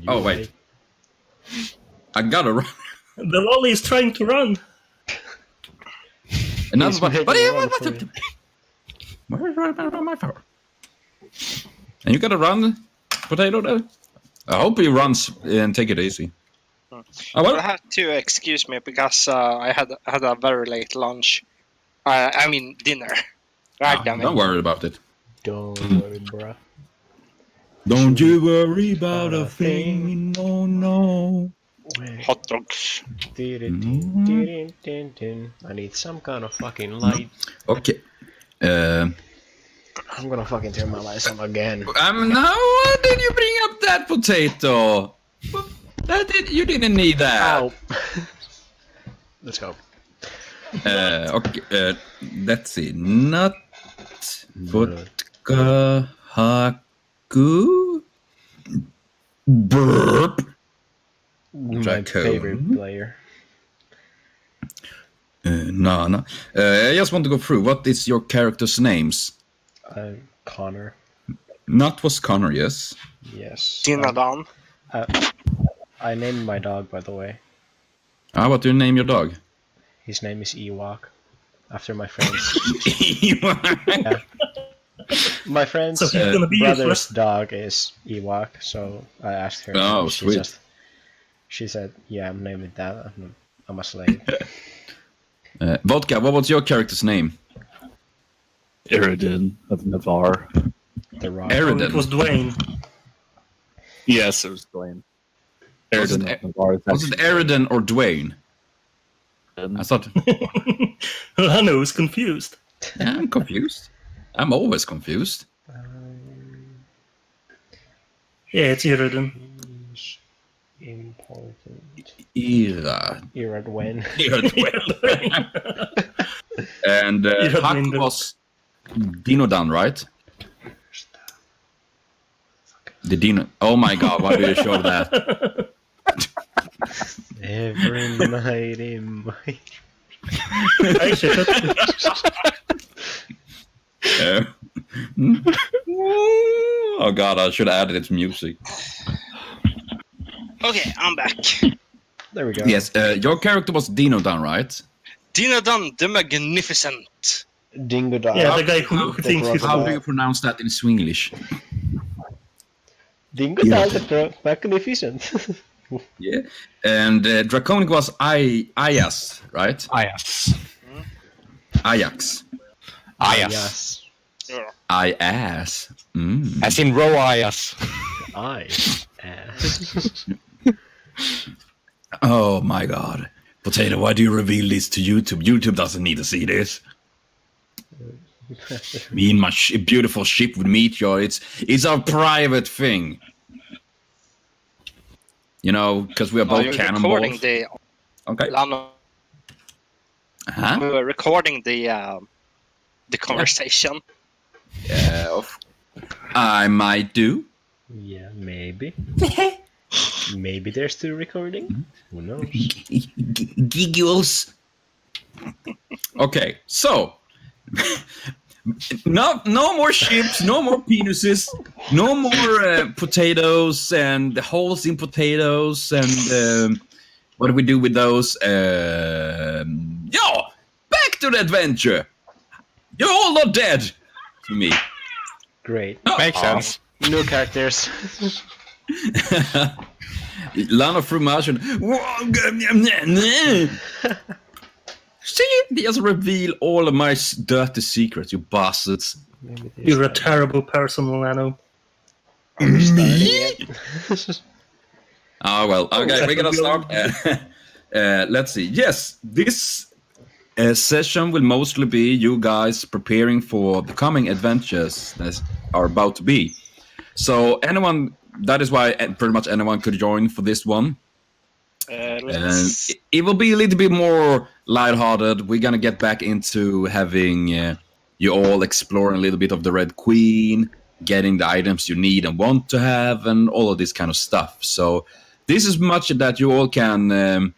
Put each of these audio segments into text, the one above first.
Oh, wait. I gotta run. The lolly is trying to run. Another He's one. making But a yeah, run what for the... you. Where's around my power? And you gotta run, potato there? I hope he runs and take it easy. Oh, well. You have to excuse me because I had a very late lunch. I mean dinner. Right, damn it. Don't worry about it. Don't worry, bruh. Don't you worry about a thing, no, no. Hot dogs. I need some kind of fucking light. Okay. I'm gonna fucking turn my lights on again. Now did you bring up that potato? You didn't need that. Ow. Let's go. Okay. Let's see. Nut. Vodka. Haku. Burp. My favorite player. No. I just want to go through. What is your character's names? Connor. Nut was Connor, yes. Yes. Dinadan. I named my dog, by the way. What do you name your dog? His name is Ewok, after my friend's. Yeah. My friend's So he's gonna be brother's useless. dog is Ewok, so I asked her. Oh, and sweet. She said, "Yeah, I'm naming that. I'm a slave." Vodka, what was your character's name? Eridan of Navarre. The Rock. Eridan. It was Dwayne. Yes, it was Dwayne. Was Eridan it, of Navarre. was it Eridan or Dwayne? I thought... Lano was confused. Yeah, I'm confused. I'm always confused. Yeah, it's Iridan. Important. Ira. Iradwen. And Huck was Dinodan, right? The Dino... Oh my god, why do you show that? Every mighty might. I should. Oh god, I should have added its music. Okay, I'm back. There we go. Yes, your character was Dinodan, right? Dinadan the Magnificent. Dingo Dog. Yeah, the guy who The thinks he's... How do you pronounce that in Swinglish? Dingo Dog the Magnificent. Yeah. And Draconic was Ayas, right? Ajax. Ajax. Ajax. Yes. Yeah. Ayas. Mm. As in row Ajax. Ass. Oh my god. Potato, why do you reveal this to YouTube? YouTube doesn't need to see this. Me and my beautiful ship with Meteor, it's our private thing. You know, because we are both You're cannonballs. recording the Okay. Lano. Huh? We were recording the conversation. I might do. Yeah, maybe. Maybe they're still recording. Who knows? Giggles. Okay, so no more ships, no more penises, no more potatoes and holes in potatoes and what do we do with those? Back to the adventure. You're all not dead to me. Great. Makes sense. New characters. Lana Frumation. See, they just reveal all of my dirty secrets, you bastards. You're a terrible person, Lano. Me? Oh, well, okay, we're gonna start. Let's see. Yes, this session will mostly be you guys preparing for the coming adventures that are about to be. So anyone, that is why pretty much anyone could join for this one. It will be a little bit more lighthearted. We're gonna get back into having you all exploring a little bit of the Red Queen, getting the items you need and want to have, and all of this kind of stuff. So this is much that you all can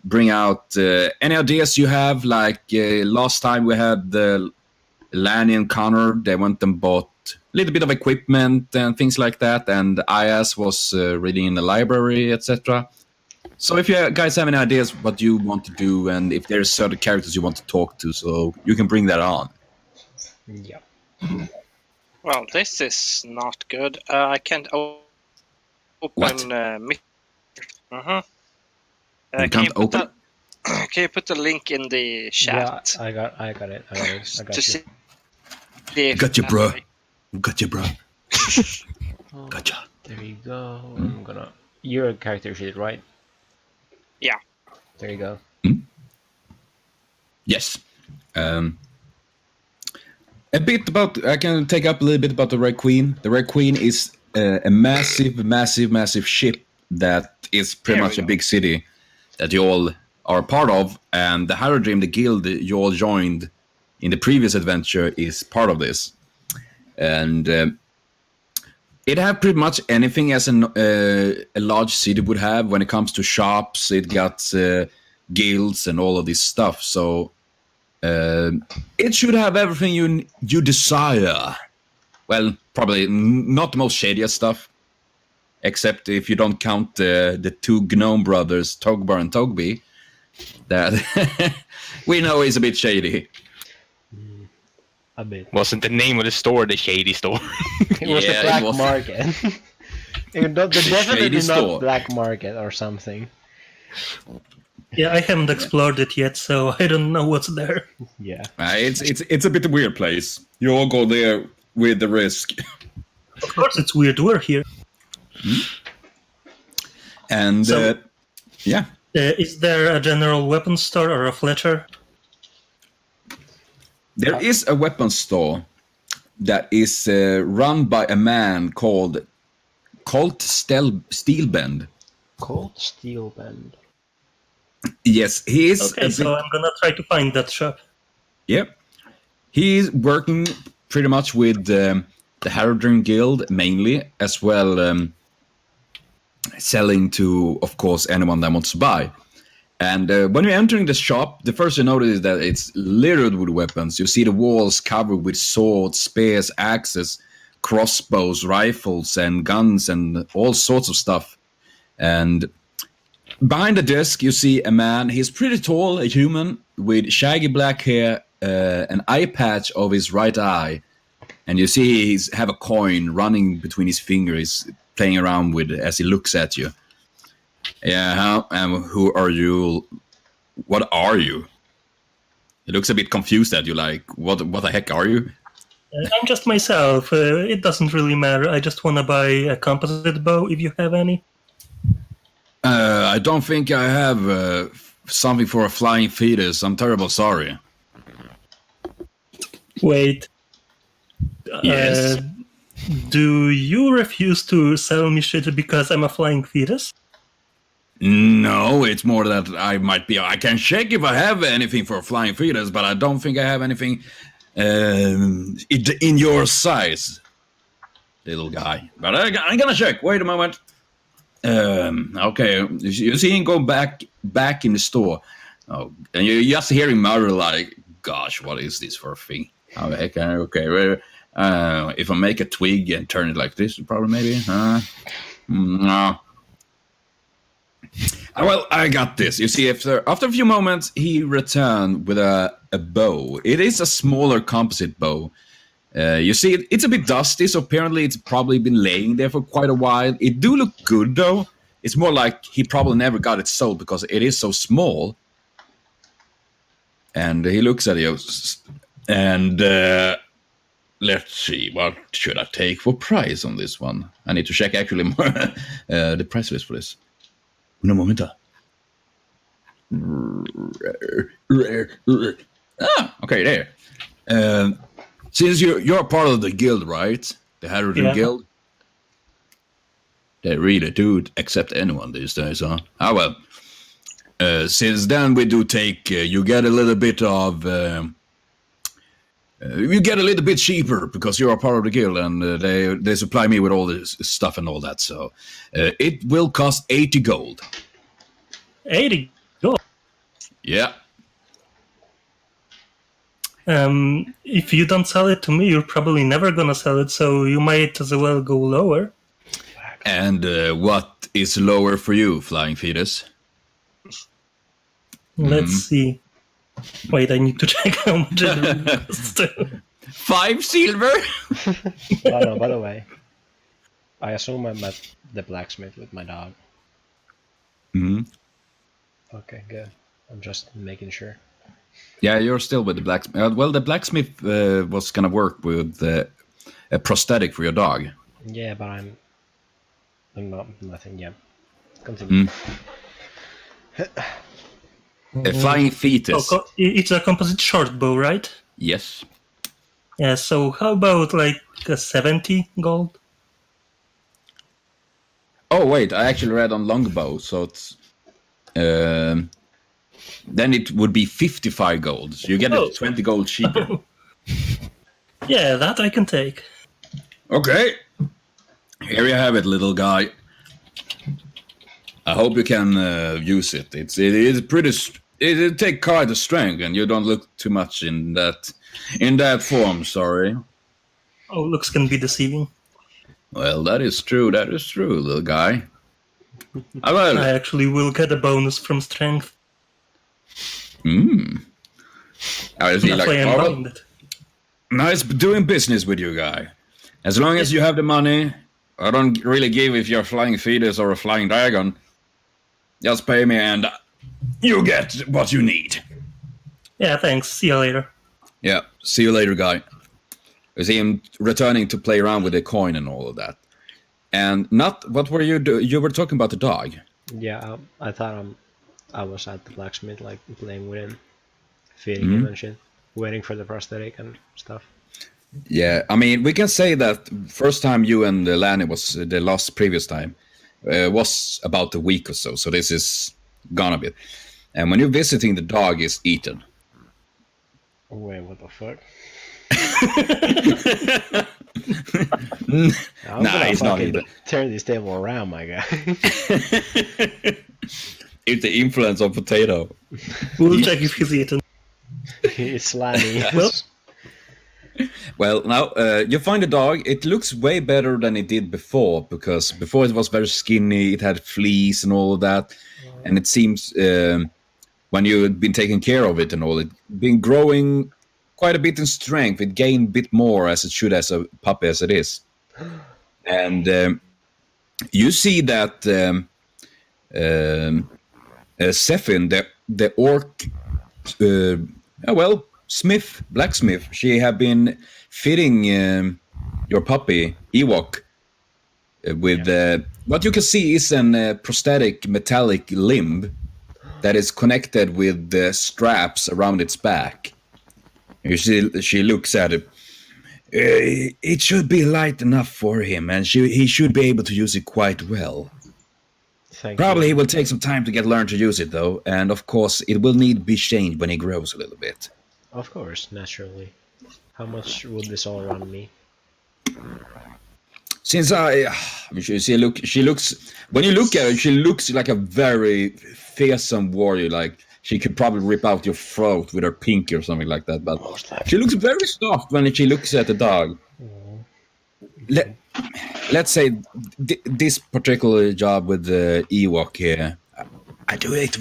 bring out any ideas you have. Like last time we had the Lanny and Connor, they went and bought little bit of equipment and things like that. And IAS was reading in the library, etc. So if you guys have any ideas what you want to do, and if there's certain characters you want to talk to, so you can bring that on. Yeah. Well, this is not good. I can't open. What? Uh-huh. You can't open? Can you put the link in the chat? Yeah, I got it. I got you. See if Got you, that bro. way- Gotcha, bro. Oh, Gotcha. there you go. I'm gonna. You're a character sheet, right? Yeah. There you go. Yes. A bit about. I can take up a little bit about the Red Queen. The Red Queen is a massive ship that is pretty There much we a go. big city that you all are part of, and the Haradrim, the guild you all joined in the previous adventure, is part of this. And it have pretty much anything as a large city would have when it comes to shops. It got guilds and all of this stuff. So it should have everything you desire. Well, probably not the most shadiest stuff, except if you don't count the two gnome brothers, Togbar and Togby, that we know is a bit shady. A bit. Wasn't the name of the store the Shady Store? It was Yeah, the black it was. market. Definitely shady not store. black market or something. Yeah, I haven't explored it yet, so I don't know what's there. Yeah. It's a bit of a weird place. You all go there with the risk. Of course, it's weird. We're here. And So- yeah, Is there a general weapons store or a Fletcher? there is a weapons store that is run by a man called Colt Steelbend. Cold steel band. Yes, he is. Okay, so I'm gonna try to find that shop. Yep. He's working pretty much with the Haradrim Guild mainly, as well selling to, of course, anyone that wants to buy. And when you're entering the shop, the first you notice is that it's littered with weapons. You see the walls covered with swords, spears, axes, crossbows, rifles, and guns, and all sorts of stuff. And behind the desk, you see a man. He's pretty tall, a human, with shaggy black hair, an eye patch of his right eye. And you see he's have a coin running between his fingers, playing around with as he looks at you. Yeah, who are you? What are you? He looks a bit confused at you, like, what the heck are you? I'm just myself. It doesn't really matter. I just want to buy a composite bow, if you have any. I don't think I have something for a flying fetus. I'm terrible sorry. Wait. Yes. Do you refuse to sell me shit because I'm a flying fetus? No, it's more that I might be. I can check if I have anything for a flying fetus, but I don't think I have anything in your size, little guy. But I'm gonna check. Wait a moment. Okay, you see him go back in the store. Oh, and you just hear him mutter like, "Gosh, what is this for a thing? How the heck? Okay, if I make a twig and turn it like this, probably maybe. No. Well, I got this. You see, after a few moments, he returned with a bow. It is a smaller composite bow. You see, it's a bit dusty, so apparently it's probably been laying there for quite a while. It do look good, though. It's more like he probably never got it sold because it is so small. And he looks at you, and let's see, what should I take for price on this one? I need to check actually more the price list for this. Un momento. Okay, there. Since you're a part of the guild, right? The Haradrim Yeah. Guild. They really do accept anyone these days, huh? Ah, well. Since then, we do take. You get a little bit of. You get a little bit cheaper because you're a part of the guild, and they supply me with all this stuff and all that. So it will cost 80 gold. 80 gold. Yeah. If you don't sell it to me, you're probably never gonna sell it, so you might as well go lower. And what is lower for you, Flying Fetus? Let's see. Wait, I need to check how much it really costs. 5 silver? Oh no, by the way, I assume I'm at the blacksmith with my dog. Hmm. Okay, good. I'm just making sure. Yeah, you're still with the blacksmith. Well, the blacksmith was gonna work with a prosthetic for your dog. Yeah, but I'm not nothing yet. Continue. A Flying Fetus. It's a composite short bow, right? Yes. Yeah, so how about like 70 gold? Oh wait, I actually read on longbow, so it's then it would be 55 gold. So you get it 20 gold cheaper. Yeah, that I can take. Okay, here you have it, little guy. I hope you can use it. It is pretty. It take quite a strength, and you don't look too much in that form. Sorry. Oh, looks can be deceiving. Well, that is true. That is true, little guy. Well, I actually will get a bonus from strength. I see. That's Like, why I'm oh, buying it. nice doing business with you, guy. As long as you have the money, I don't really give if you're a flying fetus or a flying dragon. Just pay me, and you get what you need. Yeah, thanks. See you later. Yeah. See you later, guy. I see him returning to play around with the coin and all of that. And not what were you doing? You were talking about the dog. Yeah, I thought I was at the blacksmith, like playing with him, feeding him and shit, waiting for the prosthetic and stuff. Yeah, I mean, we can say that first time you and Lanny was the last previous time was about a week or so. So this is gone a bit. And when you're visiting, the dog is eaten. Wait, what the fuck? Nah, he's not eaten. Turn this table around, my guy. It's the influence of potato. We'll check if he's eaten. It's Lanny. Well, now you find the dog. It looks way better than it did before, because before it was very skinny. It had fleas and all of that, and it seems when you had been taking care of it and all, it been growing quite a bit in strength. It gained a bit more as it should as a puppy as it is, and you see that Sefin, the orc, blacksmith, she have been fitting your puppy Ewok with what you can see is an prosthetic metallic limb that is connected with the straps around its back. You see, she looks at it. It should be light enough for him, and he should be able to use it quite well. Probably he will take some time to learn to use it, though, and of course it will need to be changed when he grows a little bit. Of course, naturally. How much would this all run me? Since she looks, when you look at her, she looks like a very fearsome warrior. Like she could probably rip out your throat with her pinky or something like that. But she looks very soft when she looks at the dog. Let's say this particular job with the Ewok here, I do it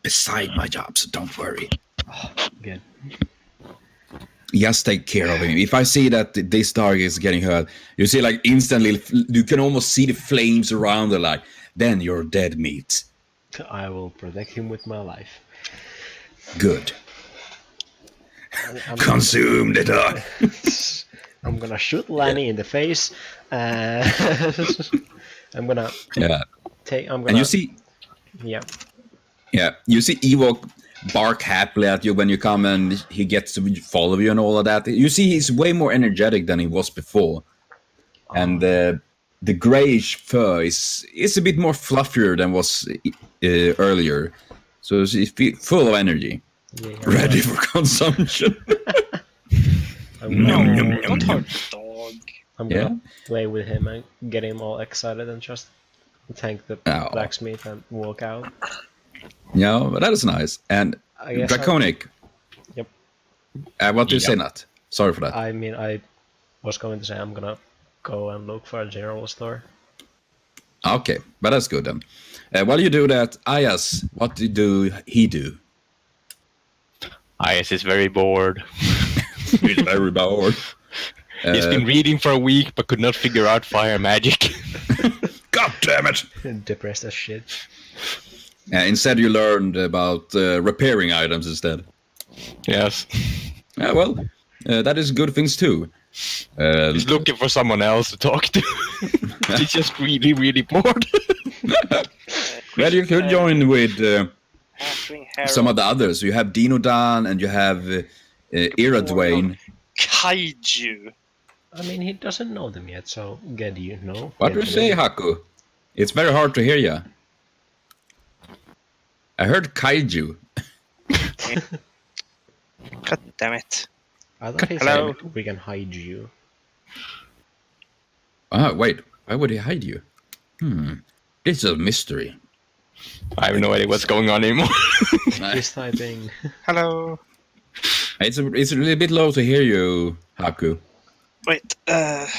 beside my job, so don't worry. Good. Just take care of him. If I see that this dog is getting hurt, you see, like, instantly, you can almost see the flames around her, like, then you're dead meat. I will protect him with my life. Good. Consume the dog. I'm gonna shoot Lanny in the face. I'm gonna take. I'm gonna. And you see, yeah, you see Ewok bark happily at you when you come, and he gets to follow you and all of that. You see, he's way more energetic than he was before, and the grayish fur is a bit more fluffier than was earlier. So he's full of energy, ready for consumption. Don't hurt the dog. I'm gonna play with him and get him all excited and just thank the blacksmith and walk out. Yeah, but that is nice. And Draconic. Yep. What do you Yeah. say, Nat? Sorry for that. I mean, I was going to say I'm gonna go and look for a general store. Okay, but that's good then. While you do that, Ayas, what do he do? Ayas is very bored. He's very bored. He's been reading for a week but could not figure out fire magic. God damn it! Depressed as shit. Instead, you learned about repairing items instead. Yes. Well, that is good things too. He's looking for someone else to talk to. He's just really, really bored. Well, you could join with Halfling Herald. some of the others. You have Dinodan and you have Iradwain. Kaiju. I mean, he doesn't know them yet, so get you know. What do you say, Haku? It's very hard to hear you. I heard kaiju. God damn it. I thought he Hello? said we can hide you. Wait. Why would he hide you? It's a mystery. I have no idea what's going on anymore. He's typing. Hello. It's a little bit low to hear you, Haku. Wait, if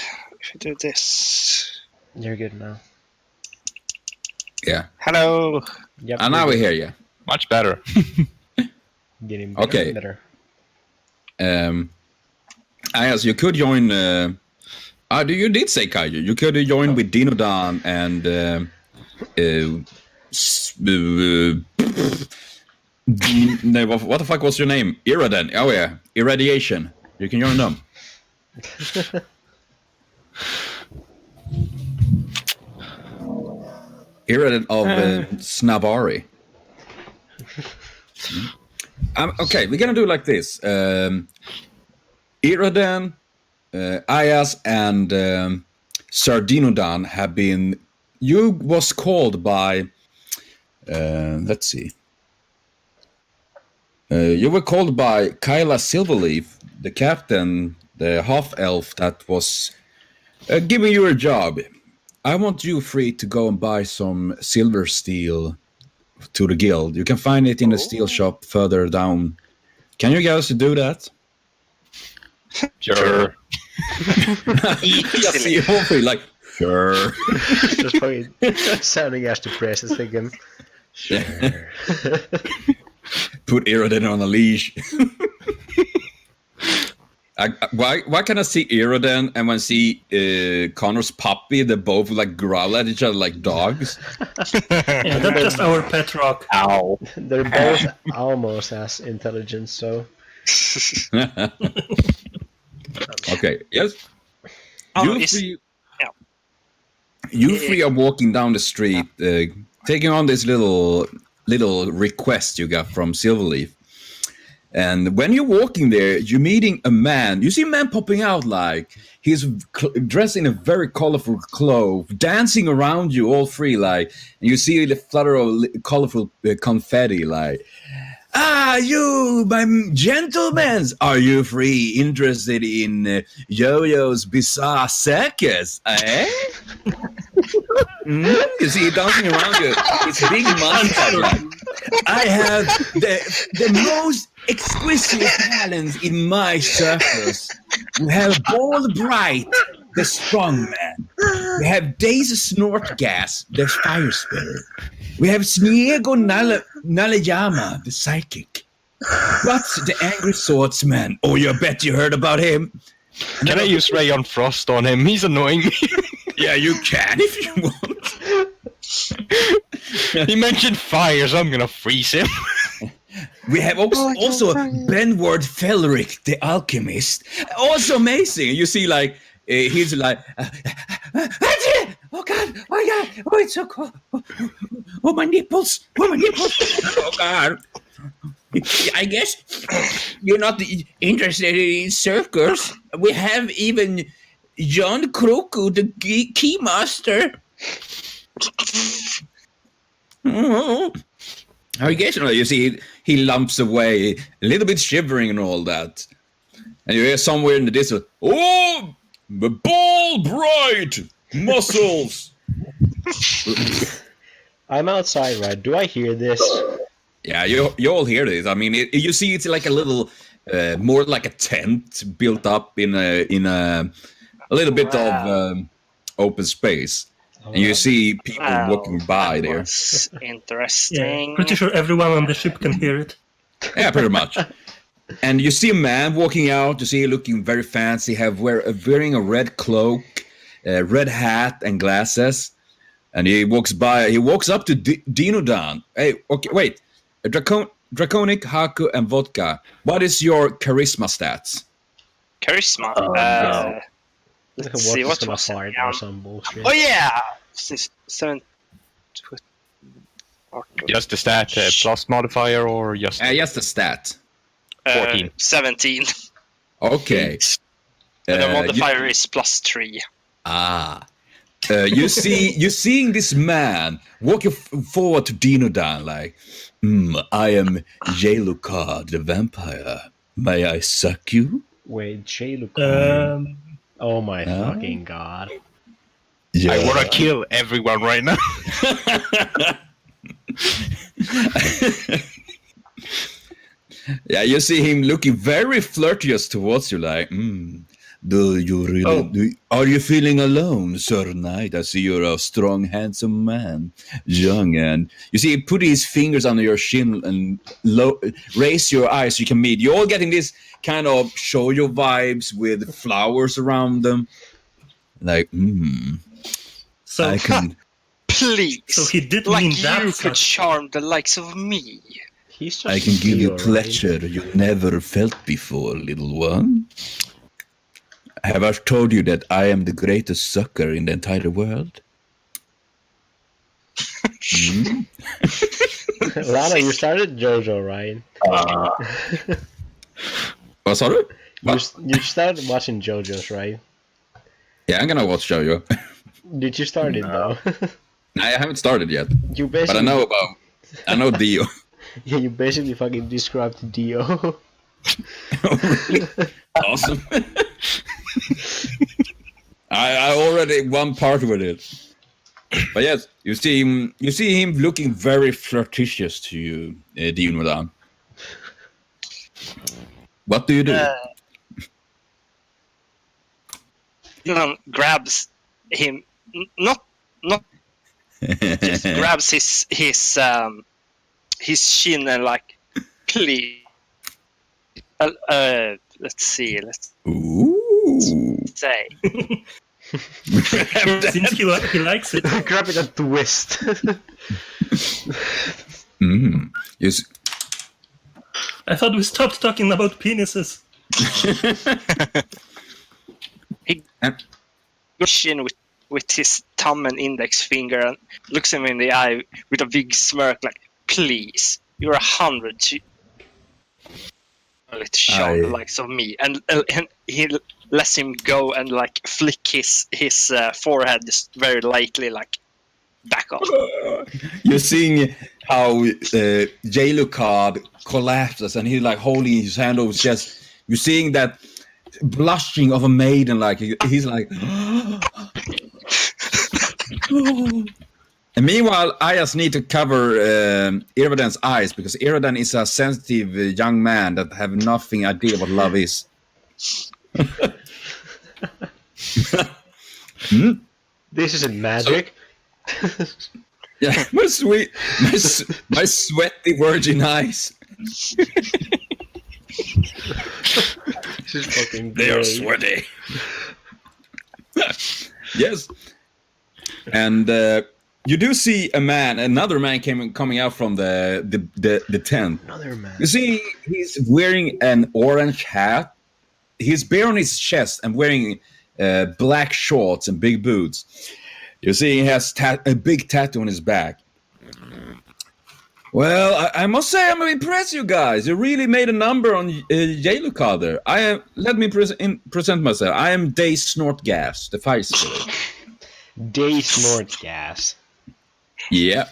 I do this. You're good now. Yeah. Hello. Yep. And now we hear you. Much better. Getting better Okay. and better. Ayas, you could join. You did say kaiju. You could join with Dinodan and. What the fuck was your name? Iraden. Oh yeah, Irradiation. You can join them. Iraden of Snabari. Okay, we're gonna do like this. Iraden, Ayas, and Sardinodan have been. You was called by. Let's see. You were called by Kyla Silverleaf, the captain, the half-elf that was giving you a job. I want you free to go and buy some silver steel to the guild. You can find it in the steel shop further down. Can you guys do that? Sure. Yes, you hopefully like sure. Just fucking sounding as depressed as thinking. Sure. Put Iraden on a leash. Why can I see Iraden and when I see Connor's puppy, they both like growl at each other like dogs? Yeah, that's just our pet rock. Ow. They're both almost as intelligent, so. Okay, yes. Oh, You it's- three, yeah. you three are walking down the street, taking on this little request you got from Silverleaf. And when you're walking there, you're meeting a man. You see a man popping out like he's dressed in a very colorful clothes, dancing around you all three like, and you see the flutter of colorful confetti like, you, my gentlemen, are you three interested in Yo-Yo's bizarre circus, eh? You see, dancing around you, it's big mustache. Like, I have the most exquisite talents in my circus. We have Bald Bright, the strong man. We have Daisy Snortgas, the fire spitter. We have Sniego Nalejama, the psychic. What's the angry swordsman? Oh, you bet you heard about him. Can I use Ray on Frost on him? He's annoying me. Yeah, you can if you want. He mentioned fire, so I'm gonna freeze him. We have also Benward Felric, the alchemist. Also amazing. You see, like, he's like, oh God, oh, it's so cold. Oh, my nipples. Oh, God. I guess you're not interested in circus. We have even John Kroku, the keymaster. I guess you see he lumps away, a little bit shivering and all that. And you hear somewhere in the distance, oh, the ball bright muscles. I'm outside, right? Do I hear this? Yeah, you all hear this. I mean, you see it's like a little more like a tent built up in a little bit of open space. And you see people walking by there. That's Yeah, interesting. pretty sure everyone on the ship can hear it. Yeah, pretty much. And you see a man walking out. You see him looking very fancy, wearing a red cloak, a red hat, and glasses. And he walks up to Dinodan. Hey, okay, wait. Draconic, Haku, and Vodka. What is your charisma stats? Charisma. Let's see what was fart or some bullshit. Oh yeah, 7. Just the stat plus modifier or just Just the stat. 14. 17. Okay. And the modifier is +3. You're seeing this man walking forward to Dinodan like, I am Jalukard, the vampire. May I suck you? Wait, Jalukard. Oh my Huh? fucking god. Yeah. I want to kill everyone right now. Yeah, you see him looking very flirtatious towards you, like, do you really? Are you feeling alone, Sir Knight? I see you're a strong, handsome man, young, and you see him put his fingers under your chin and raise your eyes so you can meet. You're all getting this kind of shoujo vibes with flowers around them, like, So, I can. Please. so he did Like mean you that. could such- charm the likes of me. He's just I can give you Theo, right? pleasure you never felt before, little one. Have I told you that I am the greatest sucker in the entire world? Lana, you started JoJo, right? What, sorry? You started watching JoJo's, right? Yeah, I'm gonna watch JoJo. Did you start it though? I haven't started yet, You basically, but I know Dio. Yeah, you basically fucking described Dio. Awesome. I already one part with it. But yes, you see him looking very flirtatious to you, Dinodan. What do you do? Dylan grabs him, not just grabs his chin and like, please. Let's see. Let's Ooh. say. Seems he likes it. Grab it and twist. Yes. I thought we stopped talking about penises. He goes chin with his thumb and index finger and looks him in the eye with a big smirk, like, please, you're 100 to show the likes of me, and he lets him go and like flick his forehead just very lightly, like, back off. You're seeing how Jalukard collapses and he's like holding his hand over his chest. You're seeing that blushing of a maiden, like he's like. And meanwhile, I just need to cover Iradan's eyes because Iradan is a sensitive young man that have nothing idea what love is. This isn't magic. Yeah, my sweaty virgin eyes. This is fucking They are great. sweaty. Yes. And you do see another man coming out from the tent. Another man. You see, he's wearing an orange hat. He's bare on his chest and wearing black shorts and big boots. You see, he has a big tattoo on his back. Well, I must say I'm impressed, you guys. You really made a number on Jalukard there. Let me present myself. I am Day Snortgas, the fire spirit. Day snort gas. Yeah.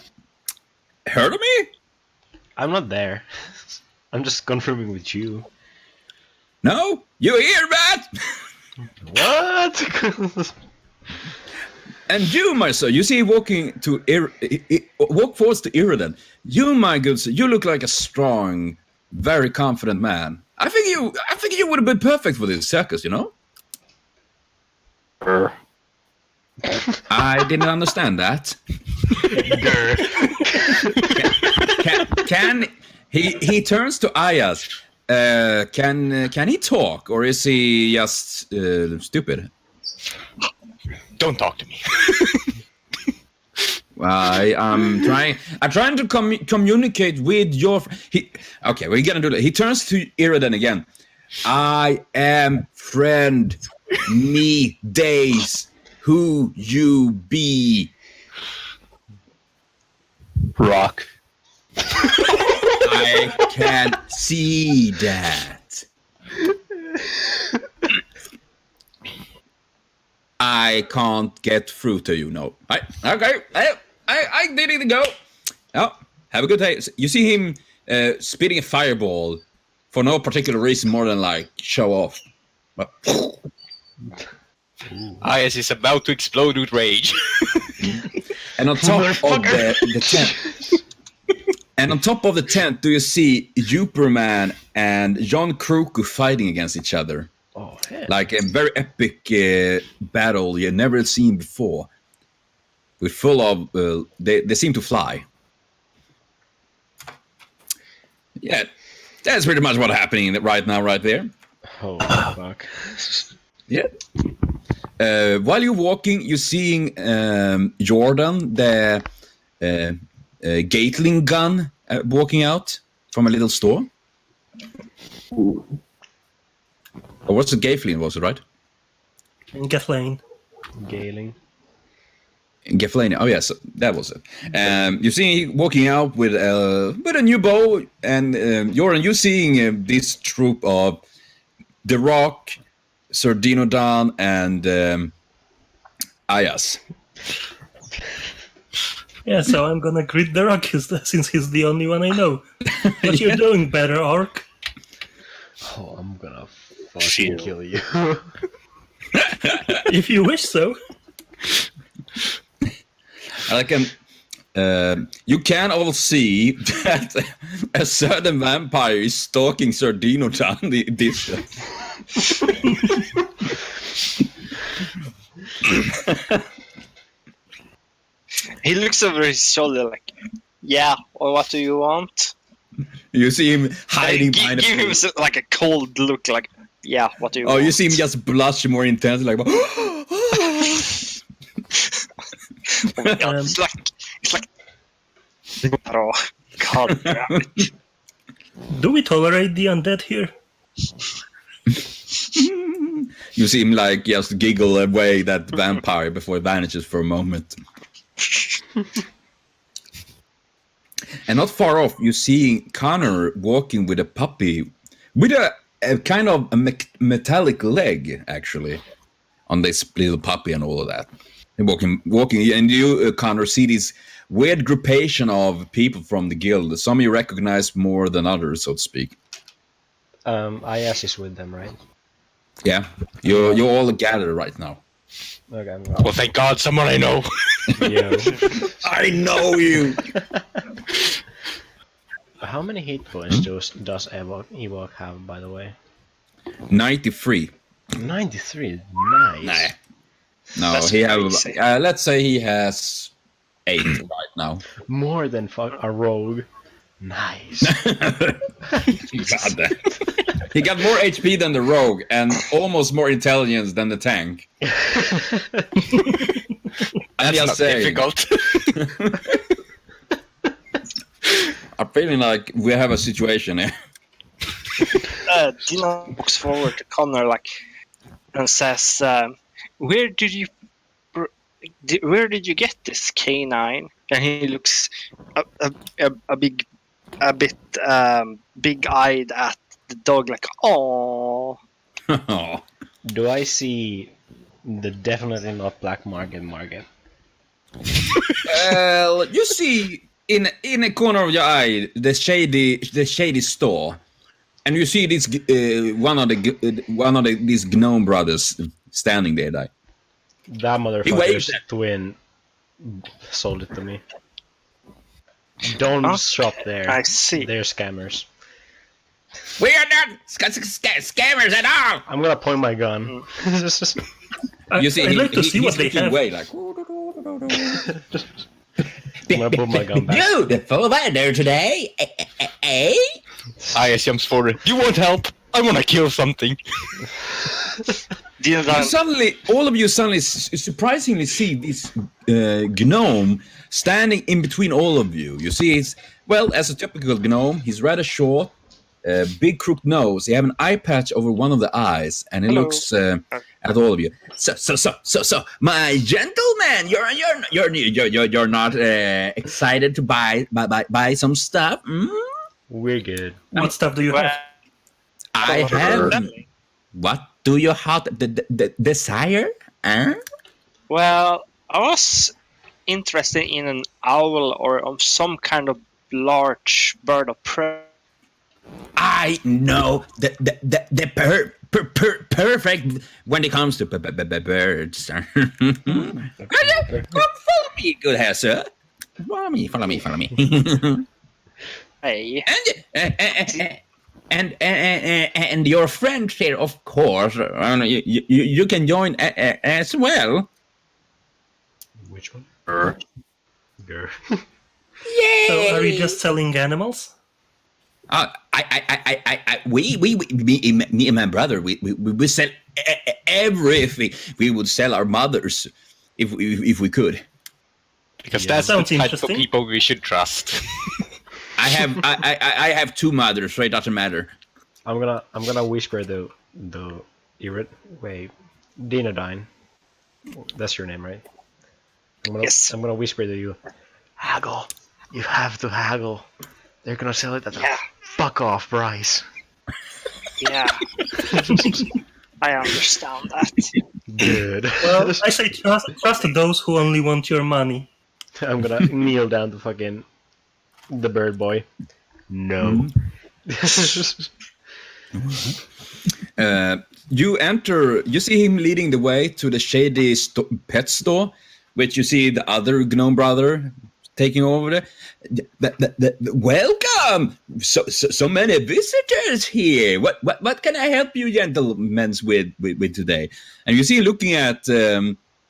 Heard of me? I'm not there. I'm just confirming with you. No? You hear that? What? And you, my son, you see walking walk forwards to Iradan. You, my good sir, you look like a strong very confident man. I think you would have been perfect for this circus, you know? I didn't understand that. Can he turns to Ayas? Can he talk, or is he just stupid? Don't talk to me. I'm trying to communicate with your. Okay, we're gonna do that. He turns to Iridan again. I am friend. Me days. Who you be? Rock. I can't see that. I can't get through to you. No. Okay. I didn't go. Oh, have a good day. You see him spitting a fireball for no particular reason more than like show off. Ayas is about to explode with rage. And on top of the tent, and on top of the tent, do you see Superman and John Kruku fighting against each other? Oh, hell. Like a very epic battle you've never seen before. With full of they seem to fly. Yeah, that's pretty much what's happening right now, right there. Oh, fuck. Yeah. While you're walking, you're seeing Jordan, the Gatling gun, walking out from a little store. Or what's the Gatling? Was it right? Gatlane. Galing. Geflane. Oh yes, that was it. You see walking out with a new bow, and you're seeing this troop of The Rock, Sir Dino Don, and Ayas. Yeah, so I'm gonna greet the Rock since he's the only one I know. What you doing, better Orc? Oh, I'm gonna fucking kill you. If you wish so. I reckon you can all see that a certain vampire is stalking Sir Dino down the distance. He looks over his shoulder like, yeah, or what do you want? You see him hiding behind give him like a cold look like, yeah, what do you want? Oh, you see him just blush more intensely, like. It's like, oh, God damn it. Do we tolerate the undead here? You see him like just giggle away that vampire before it vanishes for a moment. And not far off, you see Connor walking with a puppy, with a kind of a metallic leg, actually, on this little puppy and all of that. And walking, and you, Connor, see this weird groupation of people from the guild. Some you recognize more than others, so to speak. Ayas is with them, right? Yeah, you're all gathered right now. Okay, I'm Well, thank God, someone I know. Yeah. I know you. How many hit points does Ewok have, by the way? 93. 93. Nice. No, That's he crazy. have. Let's say he has 8 right now. More than a rogue. Nice. He got more HP than the rogue and almost more intelligence than the tank. That's not difficult. I'm feeling like we have a situation here. Dino walks forward to Connor like and says, where did you get this canine? And he looks a bit big-eyed at the dog like, oh. Do I see the definitely not black market? Well, you see in a corner of your eye the shady store, and you see this one of these gnome brothers standing there. Like, That motherfucker's twin sold it to me. Don't shop there. I see. They're scammers. We are not scammers at all. I'm gonna point my gun. You see, I'd like to see what they looking have. away, like. I'm gonna pull my gun back. Beautiful weather today, eh? I jumps forward. You want help? I want to kill something. You suddenly, all of you suddenly surprisingly see this gnome standing in between all of you. You see, he's, well, as a typical gnome, he's rather short, big crooked nose. He have an eye patch over one of the eyes, and he looks at all of you. So, my gentleman, you're not excited to buy some stuff? Mm? We're good. What stuff do you have? I have. What do you have the desire? Well, I was interested in an owl or some kind of large bird of prey. I know the perfect when it comes to birds. Come follow me, good hair, sir. Follow me. Hey. And your friend here, of course. You can join as well. Which one? Grr. Grr. Yay! So are you just selling animals? Me and my brother, we sell everything. We would sell our mothers if we could. Because Yeah. that's the Sounds type of interesting. people we should trust. I have two mothers, so it doesn't matter. I'm gonna whisper the Dinodyne. That's your name, right? Yes. I'm gonna whisper to you. Haggle. You have to haggle. They're gonna sell it at a fuck off price. Yeah. I understand that. Good. Well, I say trust those who only want your money. I'm gonna kneel down to fucking the bird boy. No. You enter. You see him leading the way to the shady pet store, which you see the other gnome brother taking over there. Welcome! So many visitors here. What can I help you, gentlemen, with today? And you see, looking at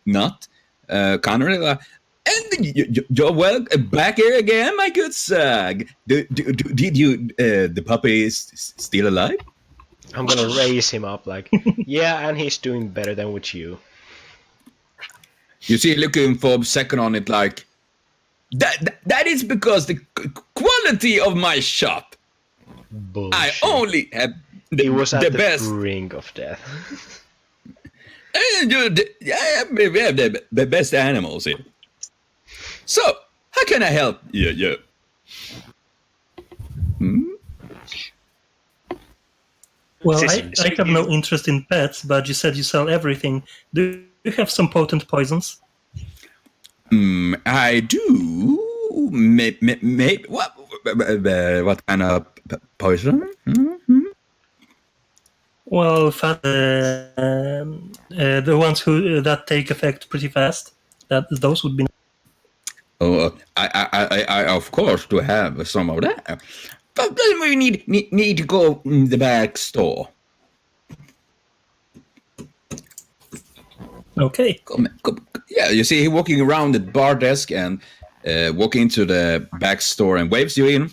Nut, Connor, and you're back here again, my good sir. Did you? The puppy is still alive? I'm gonna raise him up like, yeah, and he's doing better than with you. You see, looking for a second on it, like that is because the quality of my shop. Bullshit. I only have He was at the best. brink of death. We have the best animals here. So, how can I help you? Well, I have no interest in pets, but you said you sell everything. Do you have some potent poisons? I do. Maybe what kind of poison? Well, the ones who that take effect pretty fast. Those would be. Oh, I of course do have some of that, but then we need to go in the back store. Okay. Come. Yeah, you see, he walking around the bar desk and walking into the back store and waves you in.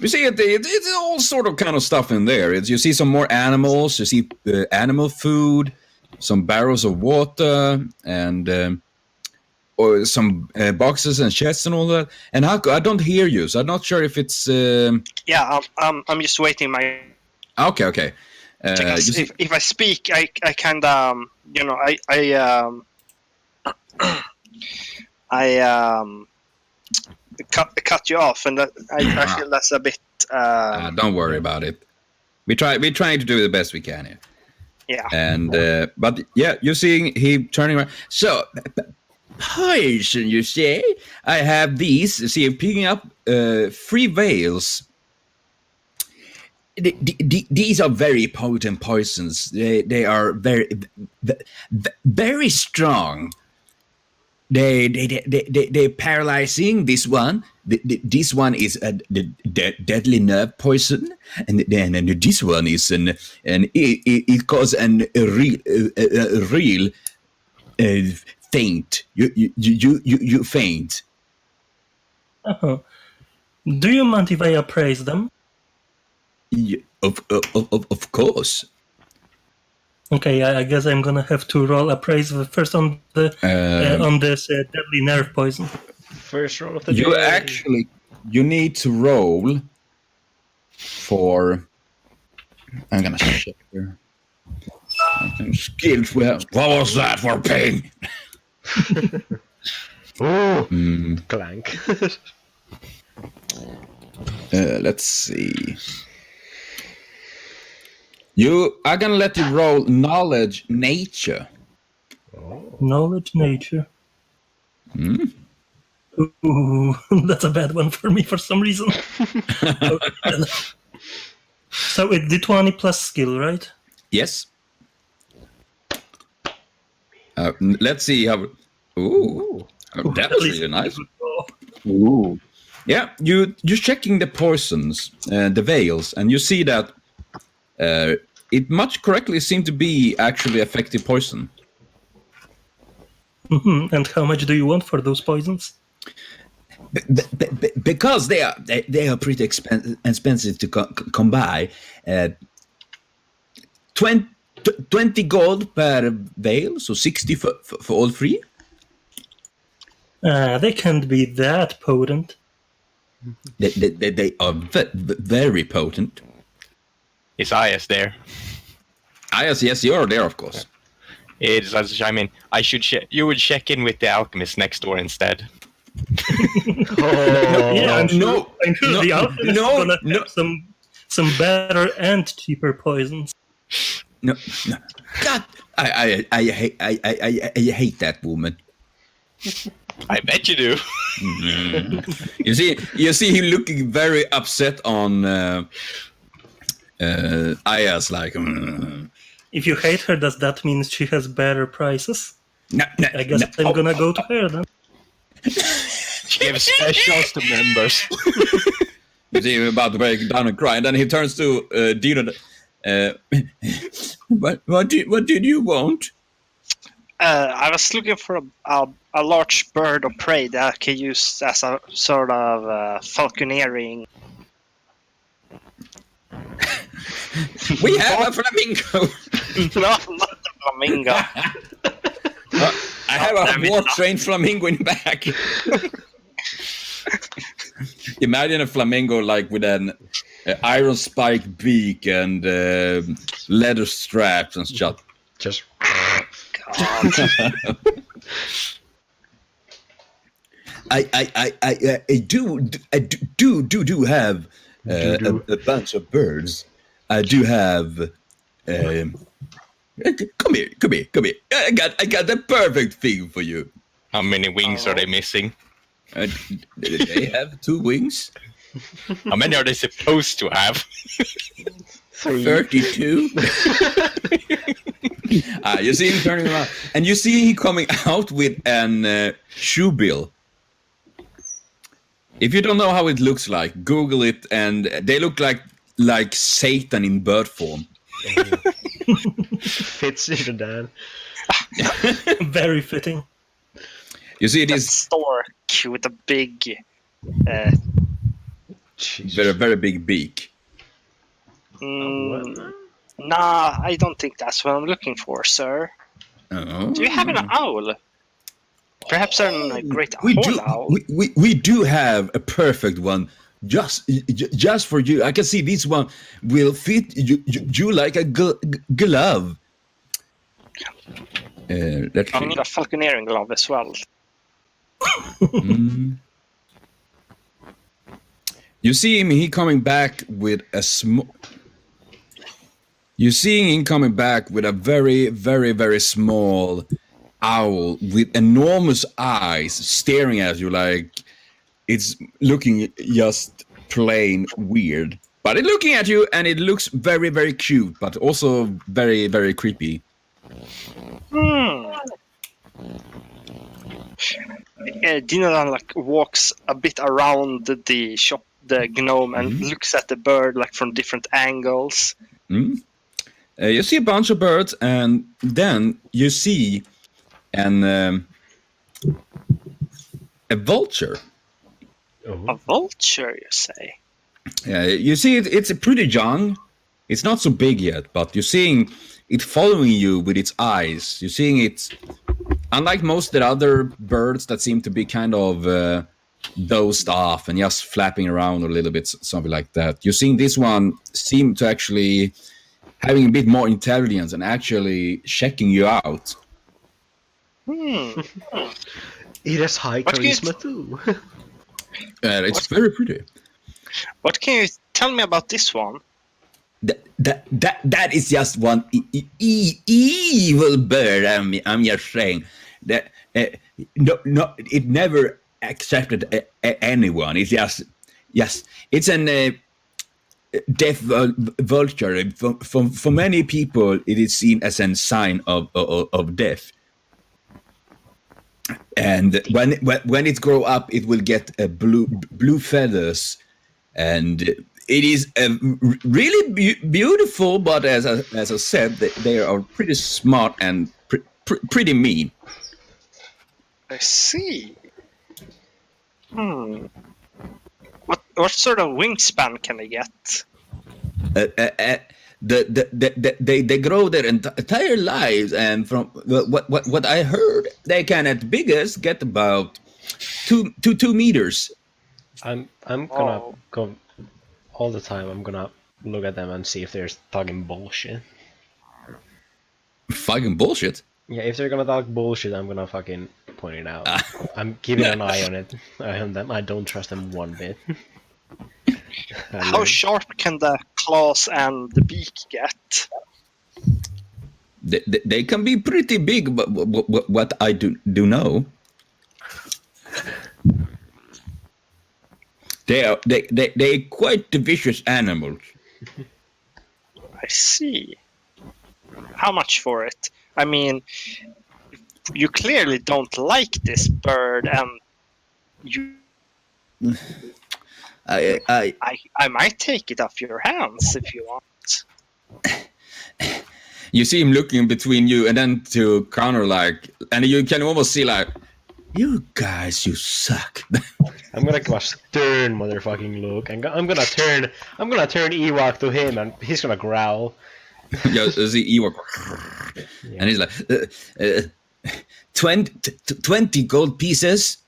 You see, it's all sort of kind of stuff in there. You see some more animals. You see animal food, some barrels of water, and or some boxes and chests and all that. And I don't hear you, so I'm not sure if it's. Yeah, I'm just waiting my. Okay. If I speak, I kind of cut you off, and I feel that's a bit. Don't worry about it. We're trying to do the best we can here. Yeah. And but yeah, you're seeing he turning around. So poison, you say? I have these. See, I'm picking up 3 veils. These are very potent poisons. They are very strong. they paralyzing. This one, this one is a deadly nerve poison, and then this one is it causes a real faint. You faint. Uh-huh. Do you mind if I appraise them? Yeah, of course. Okay, I guess I'm gonna have to roll appraise first on this deadly nerve poison. First roll of the You day. actually need to roll for. I'm gonna check here. Skills. Well, what was that for pain? Oh, clank. Let's see. I'm gonna let you roll knowledge nature. Knowledge nature. Ooh, that's a bad one for me for some reason. So it's D20 plus skill, right? Yes. Let's see how. Ooh, that was really nice. Ooh. Yeah, you're checking the poisons, the veils, and you see that it much correctly seemed to be actually effective poison. Mm-hmm. And how much do you want for those poisons? Because they are pretty expensive to come by. 20 gold per veil, so 60 for all three. They can't be that potent. They are very potent. Is Ayas there? Yes, you're there, of course. It is as I mean, you would check in with the alchemist next door instead. Yeah, I'm sure the alchemist is gonna no. have some better and cheaper poisons. No. God, I hate that woman. I bet you do. You see him looking very upset on Aya's like. If you hate her, does that mean she has better prices? No, I guess I'm gonna go to her then. She gives specials to members. You see him about to break down and cry, and then he turns to Dino. What did you want? I was looking for a large bird of prey that I could use as a sort of falconeering. We have a flamingo. No, not a flamingo. I have a war-trained flamingo in back. Imagine a flamingo like with an iron spike beak and leather straps and stuff. Just. I do have a bunch of birds. I do have. Come here. I got the perfect thing for you. How many wings are they missing? They have 2 wings. How many are they supposed to have? 32. You see him turning around, and you see him coming out with an shoe bill. If you don't know how it looks like, Google it, and they look like Satan in bird form. Fits you, Dan. Very fitting. You see, it A is stork with a big. very, very big beak. Nah, I don't think that's what I'm looking for, sir. Oh. Do you have an owl? Perhaps a great owl. We do have a perfect one just for you. I can see this one will fit you like a glove. Let's I see. need a falconeering glove as well. You see him. He coming back with a small. You see him coming back with a very, very, very small owl with enormous eyes staring at you like it's looking just plain weird. But it's looking at you and it looks very, very cute, but also very, very creepy. Dinadan like walks a bit around the shop, the gnome, and looks at the bird like from different angles. You see a bunch of birds, and then you see a vulture. Oh. A vulture, you say? You see it's pretty young. It's not so big yet, but you're seeing it following you with its eyes. You're seeing it, unlike most of the other birds that seem to be kind of dozed off and just flapping around a little bit, something like that. You're seeing this one seem to actually having a bit more intelligence and actually checking you out. It has high charisma too. It's very pretty. What can you tell me about this one? That is just one evil bird. I'm just saying that no, it never accepted anyone. It's just it's an death vulture. For many people, it is seen as a sign of death. And when it grow up, it will get blue feathers, and it is really beautiful. But as I said, they are pretty smart and pretty mean. I see. What sort of wingspan can they get? They grow their entire lives, and from what I heard, they can at biggest get about 2 meters. I'm gonna go all the time. I'm gonna look at them and see if they're talking bullshit. Fucking bullshit. Yeah, if they're gonna talk bullshit, I'm gonna fucking point it out. I'm keeping an eye on them. I don't trust them one bit. How sharp can the claws and the beak get? They can be pretty big, but what I do know, they're quite vicious animals. I see. How much for it? I mean, you clearly don't like this bird, and you. I might take it off your hands if you want. You see him looking between you, and then to counter like, and you can almost see like, you guys, you suck. I'm gonna give a stern motherfucking look, and I'm gonna turn Ewok to him, and he's gonna growl. You see Ewok, and he's like, 20 gold pieces.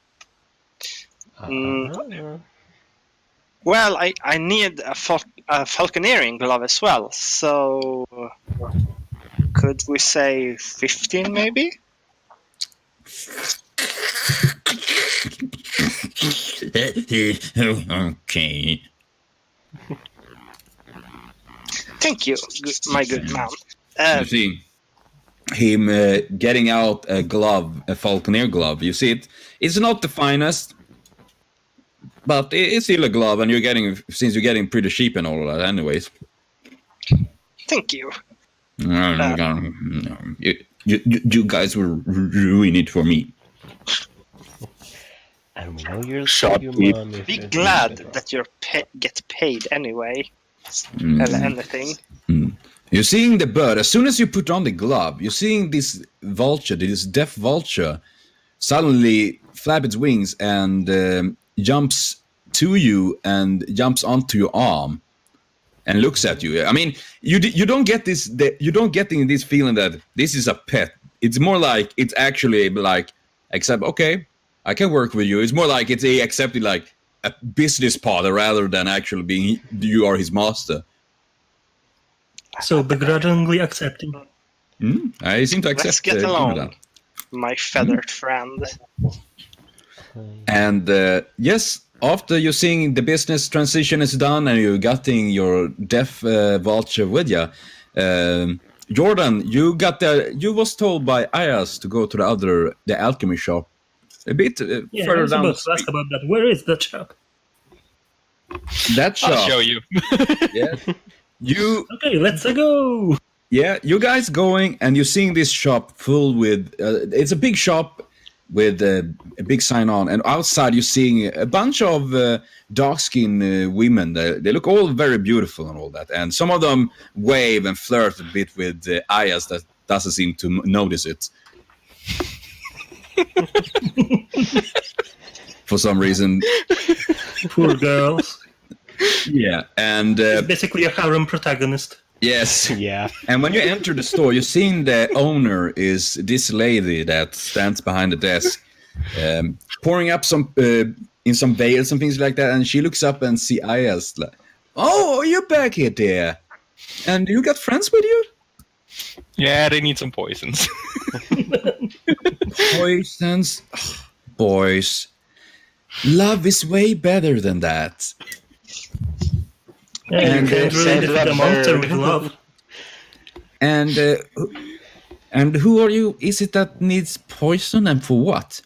Well, I need a falconeering glove as well, so could we say 15 maybe? Okay. Thank you, my good man. You see him getting out a glove, a falconer glove. You see it. It's not the finest, but it's still a glove, and you're getting pretty cheap and all of that, anyways. Thank you. You guys will ruin it for me. And we know you're Shut your up. mom. Be glad that you get paid anyway. Anything. You're seeing the bird. As soon as you put on the glove, you're seeing this vulture, this deaf vulture, suddenly flap its wings and jumps to you and jumps onto your arm and looks at you. I mean, you don't get this. You don't get this feeling that this is a pet. It's more like it's actually like, except okay, I can work with you. It's more like it's accepted like a business partner rather than actually being you are his master. So begrudgingly accepting. I seem to accept. Let's get along, my feathered friend. And yes, after you're seeing the business transition is done and you're getting your deaf vulture with you, Jordan, you was told by Ayas to go to the alchemy shop a bit further down. I was about to ask about that. Where is that shop? That shop. I'll show you. Yeah. Okay, let's go. Yeah, you guys going and you're seeing this shop full with. It's a big shop. with a big sign on, and outside you're seeing a bunch of dark-skinned women. They look all very beautiful and all that, and some of them wave and flirt a bit with Ayas that doesn't seem to notice it. For some reason. Poor girls. Yeah, and Basically a harem protagonist. yes. Yeah. And when you enter the store, you're seeing the owner is this lady that stands behind the desk, pouring up some in some veils and things like that. And she looks up and see Ayas like, "Oh, you're back here, dear. And you got friends with you?" Yeah, they need some poisons. Poisons, boys. Love is way better than that. Yeah, And, you can't really defeat a monster with love. And who are you? Is it that needs poison, and for what?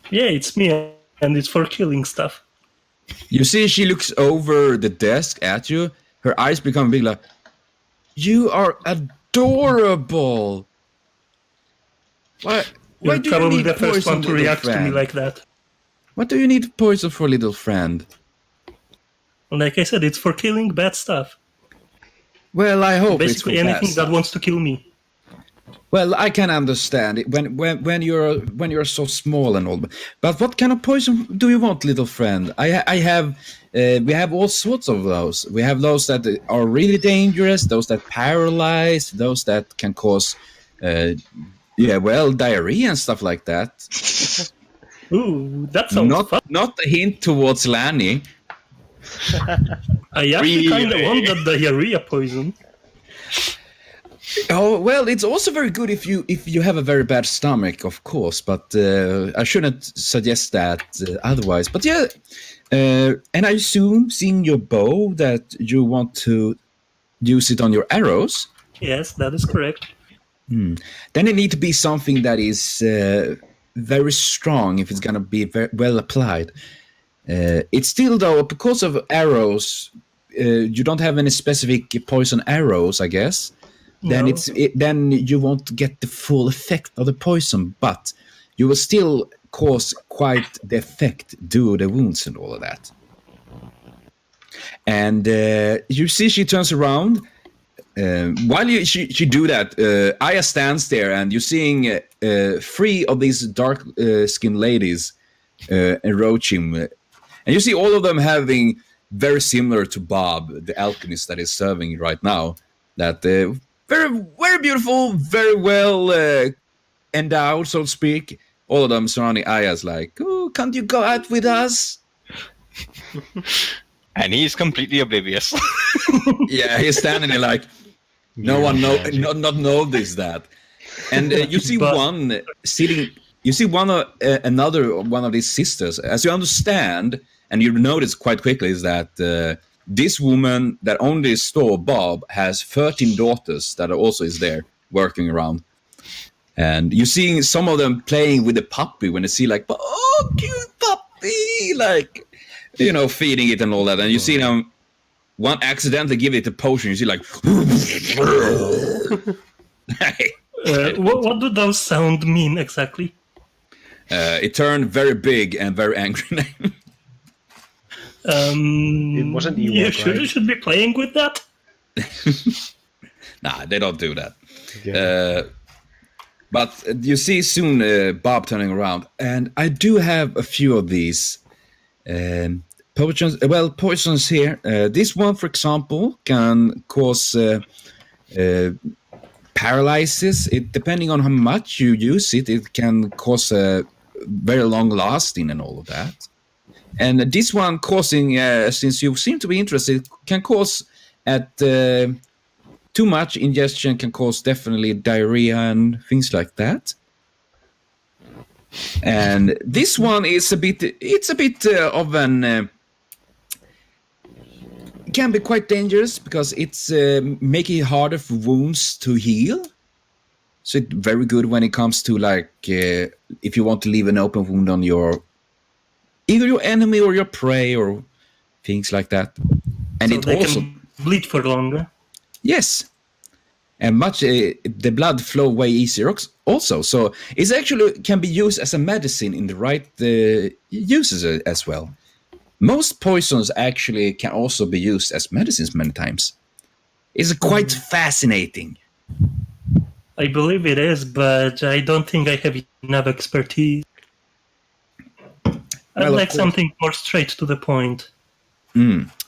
Yeah, it's me, and it's for killing stuff. You see, she looks over the desk at you. Her eyes become big, like, you are adorable. Why You're do you probably need the first poison, one to little react to me friend? like that. What do you need poison for, little friend? Like I said, it's for killing bad stuff. Well, I hope Basically it's for anything bad that stuff. wants to kill me. Well, I can understand it when you're so small and all. But what kind of poison do you want, little friend? I have we have all sorts of those. We have those that are really dangerous, those that paralyze, those that can cause diarrhea and stuff like that. Ooh, that sounds fun. Not a hint towards Lanny. I actually kind of want that diarrhea poison. Oh well, it's also very good if you have a very bad stomach, of course. But I shouldn't suggest that otherwise. But yeah, and I assume, seeing your bow, that you want to use it on your arrows. Yes, that is correct. Then it need to be something that is very strong if it's gonna be very well applied. It's still, though, because of arrows, you don't have any specific poison arrows, I guess. Then No. then you won't get the full effect of the poison, but you will still cause quite the effect due to the wounds and all of that. And you see, she turns around. While she do that, Aya stands there, and you're seeing 3 of these dark-skinned ladies approach him. And you see all of them having very similar to Bob, the alchemist that is serving right now. That very, very beautiful, very well endowed, so to speak. All of them surrounding Aya's like, "Oh, can't you go out with us?" And he's completely oblivious. Yeah, he's standing there like, no one not noticed that. And you see one sitting. You see another one of these sisters. As you understand, and you notice quite quickly, is that this woman that only saw Bob has 13 daughters that also is there working around. And you're seeing some of them playing with the puppy when they see like, "Oh, cute puppy," like, feeding it and all that. And you see them, one accidentally give it a potion. You see like, What do those sound mean exactly? it turned very big and very angry. It wasn't you, You right? should be playing with that. Nah, they don't do that. Yeah. But you see soon Bob turning around, and I do have a few of these potions. Well, poisons here. This one, for example, can cause paralysis. It, depending on how much you use it, it can cause very long lasting and all of that. And this one causing, since you seem to be interested, can cause at too much ingestion can cause definitely diarrhea and things like that. And this one is a bit of an can be quite dangerous because it's making it harder for wounds to heal. So it's very good when it comes to like if you want to leave an open wound on either your enemy or your prey or things like that. And So it they also can bleed for longer. yes. and much the blood flow way easier also. So it actually can be used as a medicine in the right uses as well. Most poisons actually can also be used as medicines many times. It's quite fascinating. I believe it is, but I don't think I have enough expertise. I'd like something more straight to the point.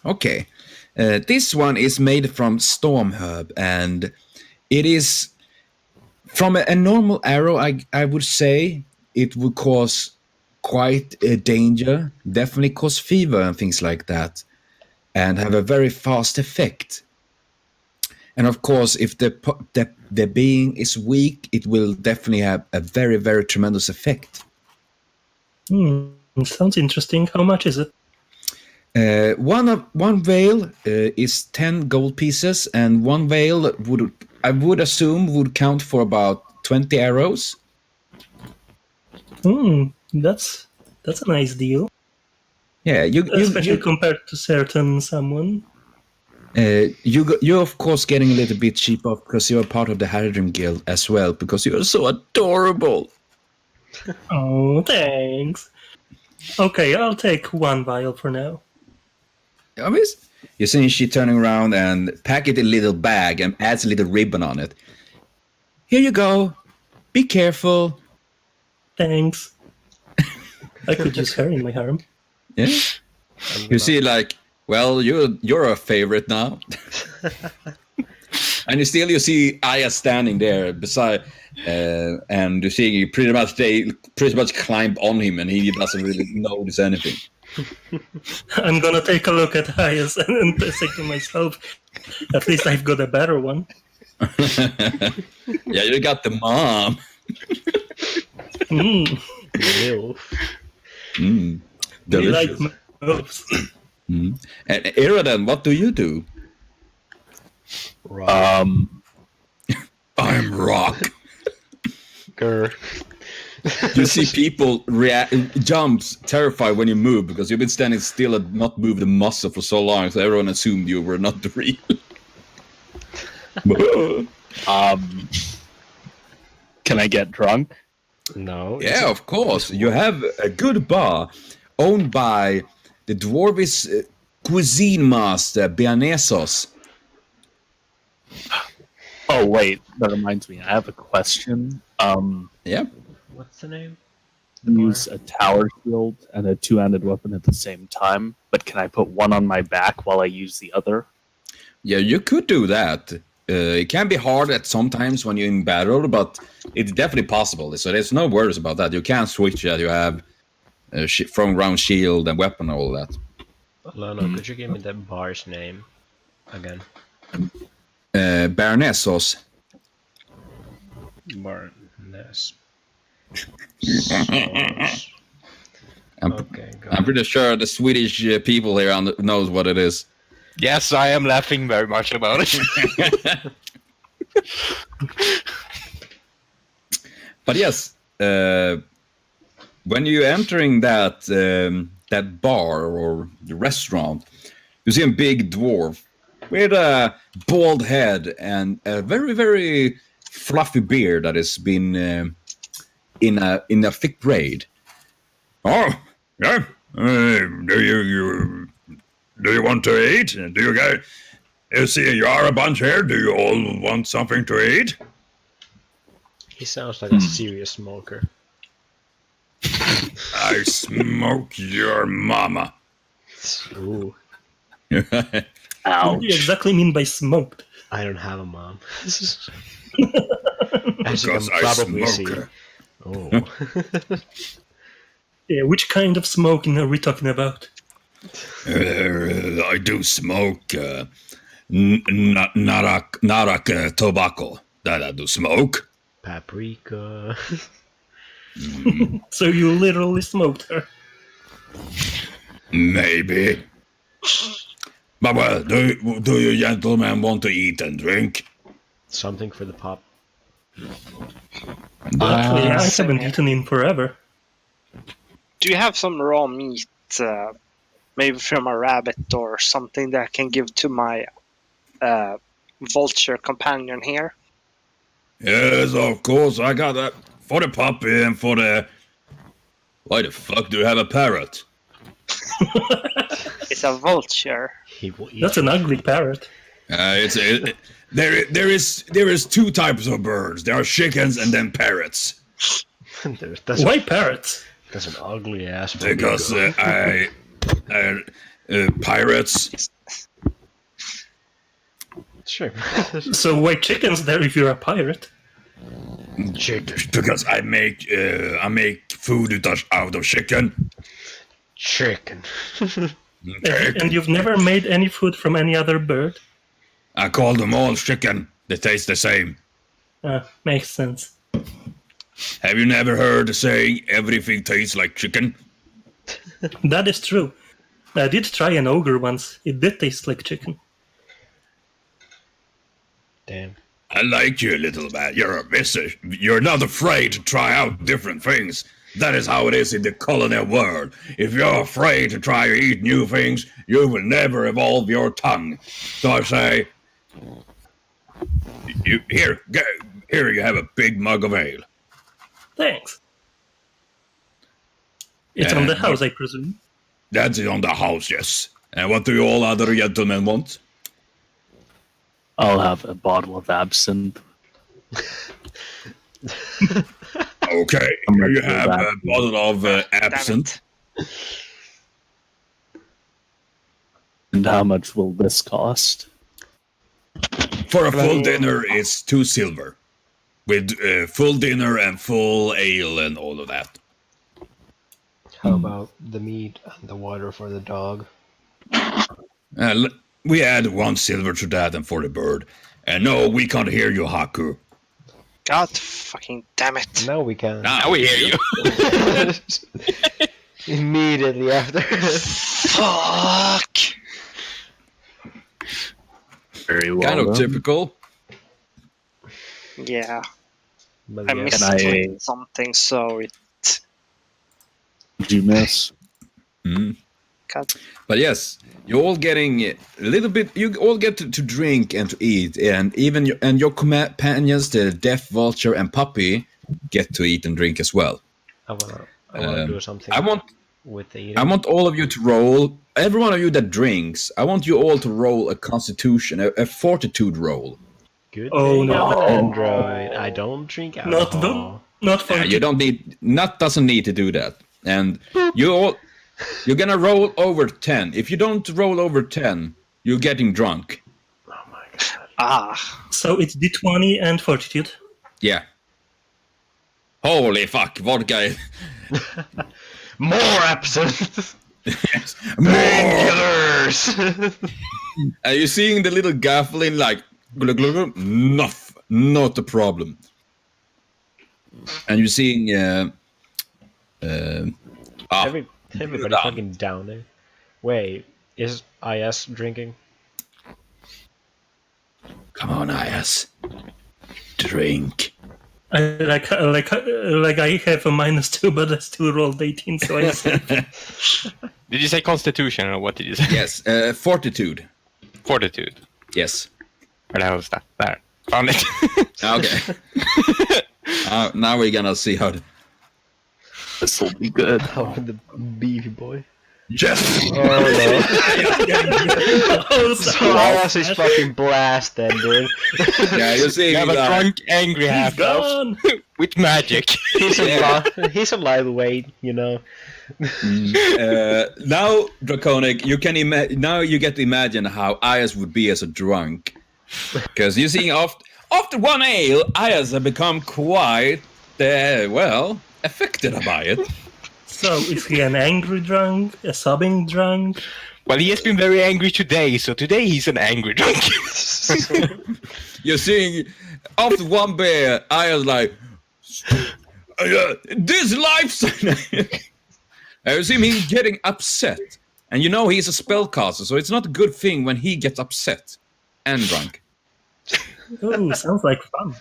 Okay. This one is made from storm herb, and it is from a normal arrow. I would say it would cause quite a danger, definitely cause fever and things like that, and have a very fast effect. And of course, if the being is weak, it will definitely have a very, very tremendous effect. Sounds interesting. How much is it? One veil is 10 gold pieces, and one veil I would assume would count for about 20 arrows. That's a nice deal. Yeah, especially compared to certain someone. You're of course getting a little bit cheap off because you're part of the Haradrim Guild as well, because you're so adorable. Oh, thanks. Okay, I'll take one vial for now. You see she turning around and pack it in a little bag and adds a little ribbon on it. Here you go. Be careful. Thanks. I could use her in my harem. Yeah. You see, like, well, you're a favorite now. And you see Aya standing there beside, and you see pretty much climb on him, and he doesn't really notice anything. I'm gonna take a look at Aya's and say to myself, at least I've got a better one. Yeah, you got the mom. Delicious. Like moves. And Iradan, what do you do? I'm Rock. You see people jumps terrified when you move, because you've been standing still and not moved a muscle for so long, so everyone assumed you were not real. Can I get drunk? No. Yeah, of course. You have a good bar owned by the Dwarvish cuisine master, Bianesos. Oh, wait. That reminds me. I have a question. Yeah. What's the name? Use a tower shield and a two-handed weapon at the same time, but can I put one on my back while I use the other? Yeah, you could do that. It can be hard at sometimes when you're in battle, but it's definitely possible. So there's no worries about that. You can switch that. You have thrown round shield and weapon and all that. Lano, could you give me that bar's name again? Baronessos. Baroness. I'm pretty sure the Swedish people here knows what it is. Yes, I am laughing very much about it. But yes, when you're entering that bar or the restaurant, you see a big dwarf with a bald head and a very, very fluffy beard that has been in a thick braid. Oh, yeah. Do you want to eat? Do you guys? You see, you are a bunch here. Do you all want something to eat? He sounds like a serious smoker. I smoke your mama. Ooh. What do you exactly mean by smoked? I don't have a mom. Because I smoke her. Oh. Yeah, which kind of smoking are we talking about? I do smoke narak tobacco. That I do smoke. Paprika. So you literally smoked her? Maybe. But well, do you gentlemen want to eat and drink? Something for the pop. Actually, I haven't eaten in forever. Do you have some raw meat, maybe from a rabbit or something that I can give to my vulture companion here. Yes, of course. I got that for the puppy and for the. Why the fuck do you have a parrot? It's a vulture. He will eat That's an ugly parrot. There is two types of birds. There are chickens and then parrots. that's, Why parrots? that's an ugly ass. Because pirates. Sure. So why chickens there if you're a pirate? Because I make food out of chicken. Chicken. And you've never made any food from any other bird? I call them all chicken. They taste the same. Makes sense. Have you never heard the saying everything tastes like chicken? That is true. I did try an ogre once. It did taste like chicken. Damn. I like you, little man. You're a misser. You're not afraid to try out different things. That is how it is in the culinary world. If you're afraid to try to eat new things, you will never evolve your tongue. So I say, here you have a big mug of ale. Thanks. It's on the house, I presume. That's it on the house, yes. And what do you all other gentlemen want? I'll have a bottle of absinthe. Okay, here you have a bottle of absinthe. And how much will this cost? For a full dinner, it's 2 silver. With full dinner and full ale and all of that. How about the meat and the water for the dog? We add 1 silver to that and for the bird. And no, we can't hear you, Haku. God fucking damn it. Now we can. Now we hear you. Immediately after. Fuck! Very well. Kind of done. typical. Yeah, But I yeah. missed I- something, so it... Did you miss? God. But yes, you're all getting a little bit. You all get to drink and to eat, and even your companions, the deaf vulture and puppy, get to eat and drink as well. I wanna do something I want with the eating. I want all of you to roll. Every one of you that drinks, I want you all to roll a Constitution, a Fortitude roll. Good Oh, thing no. I'm an android. I don't drink alcohol. Not for You don't need. Not doesn't need to do that. And you're gonna roll over 10. If you don't roll over 10, you're getting drunk. Oh my god. Ah. So it's D20 and Fortitude. Yeah. Holy fuck, vodka. More absinthe! Yes. More. Painkillers! Are you seeing the little gaffling like glug, glug, glug? Not a problem. And you're seeing Everybody down. fucking down there. Wait, is IS drinking? Come on, Ayas. Drink. I like I have a -2, but I still rolled 18, so I say Did you say Constitution or what did you say? Yes, Fortitude. Fortitude. Yes. Where the hell is that? There. Found it. Okay. Now we're gonna see how. This will be good. Oh, the beefy boy. Yes. oh, So IS is fucking blasted, dude. Yeah, you're seeing. You have a drunk, angry he's half elf gone. with magic. He's a lightweight, you know. Now, Draconic, you can now you get to imagine how Ayas would be as a drunk, because you see after 1 ale, Ayas have become quite affected by it. So is he an angry drunk, a sobbing drunk? Well, he has been very angry today, so today he's an angry drunk. You're seeing after 1 beer, Ayas like this life. You see him getting upset, and you know he's a spellcaster, so it's not a good thing when he gets upset and drunk. Ooh, sounds like fun.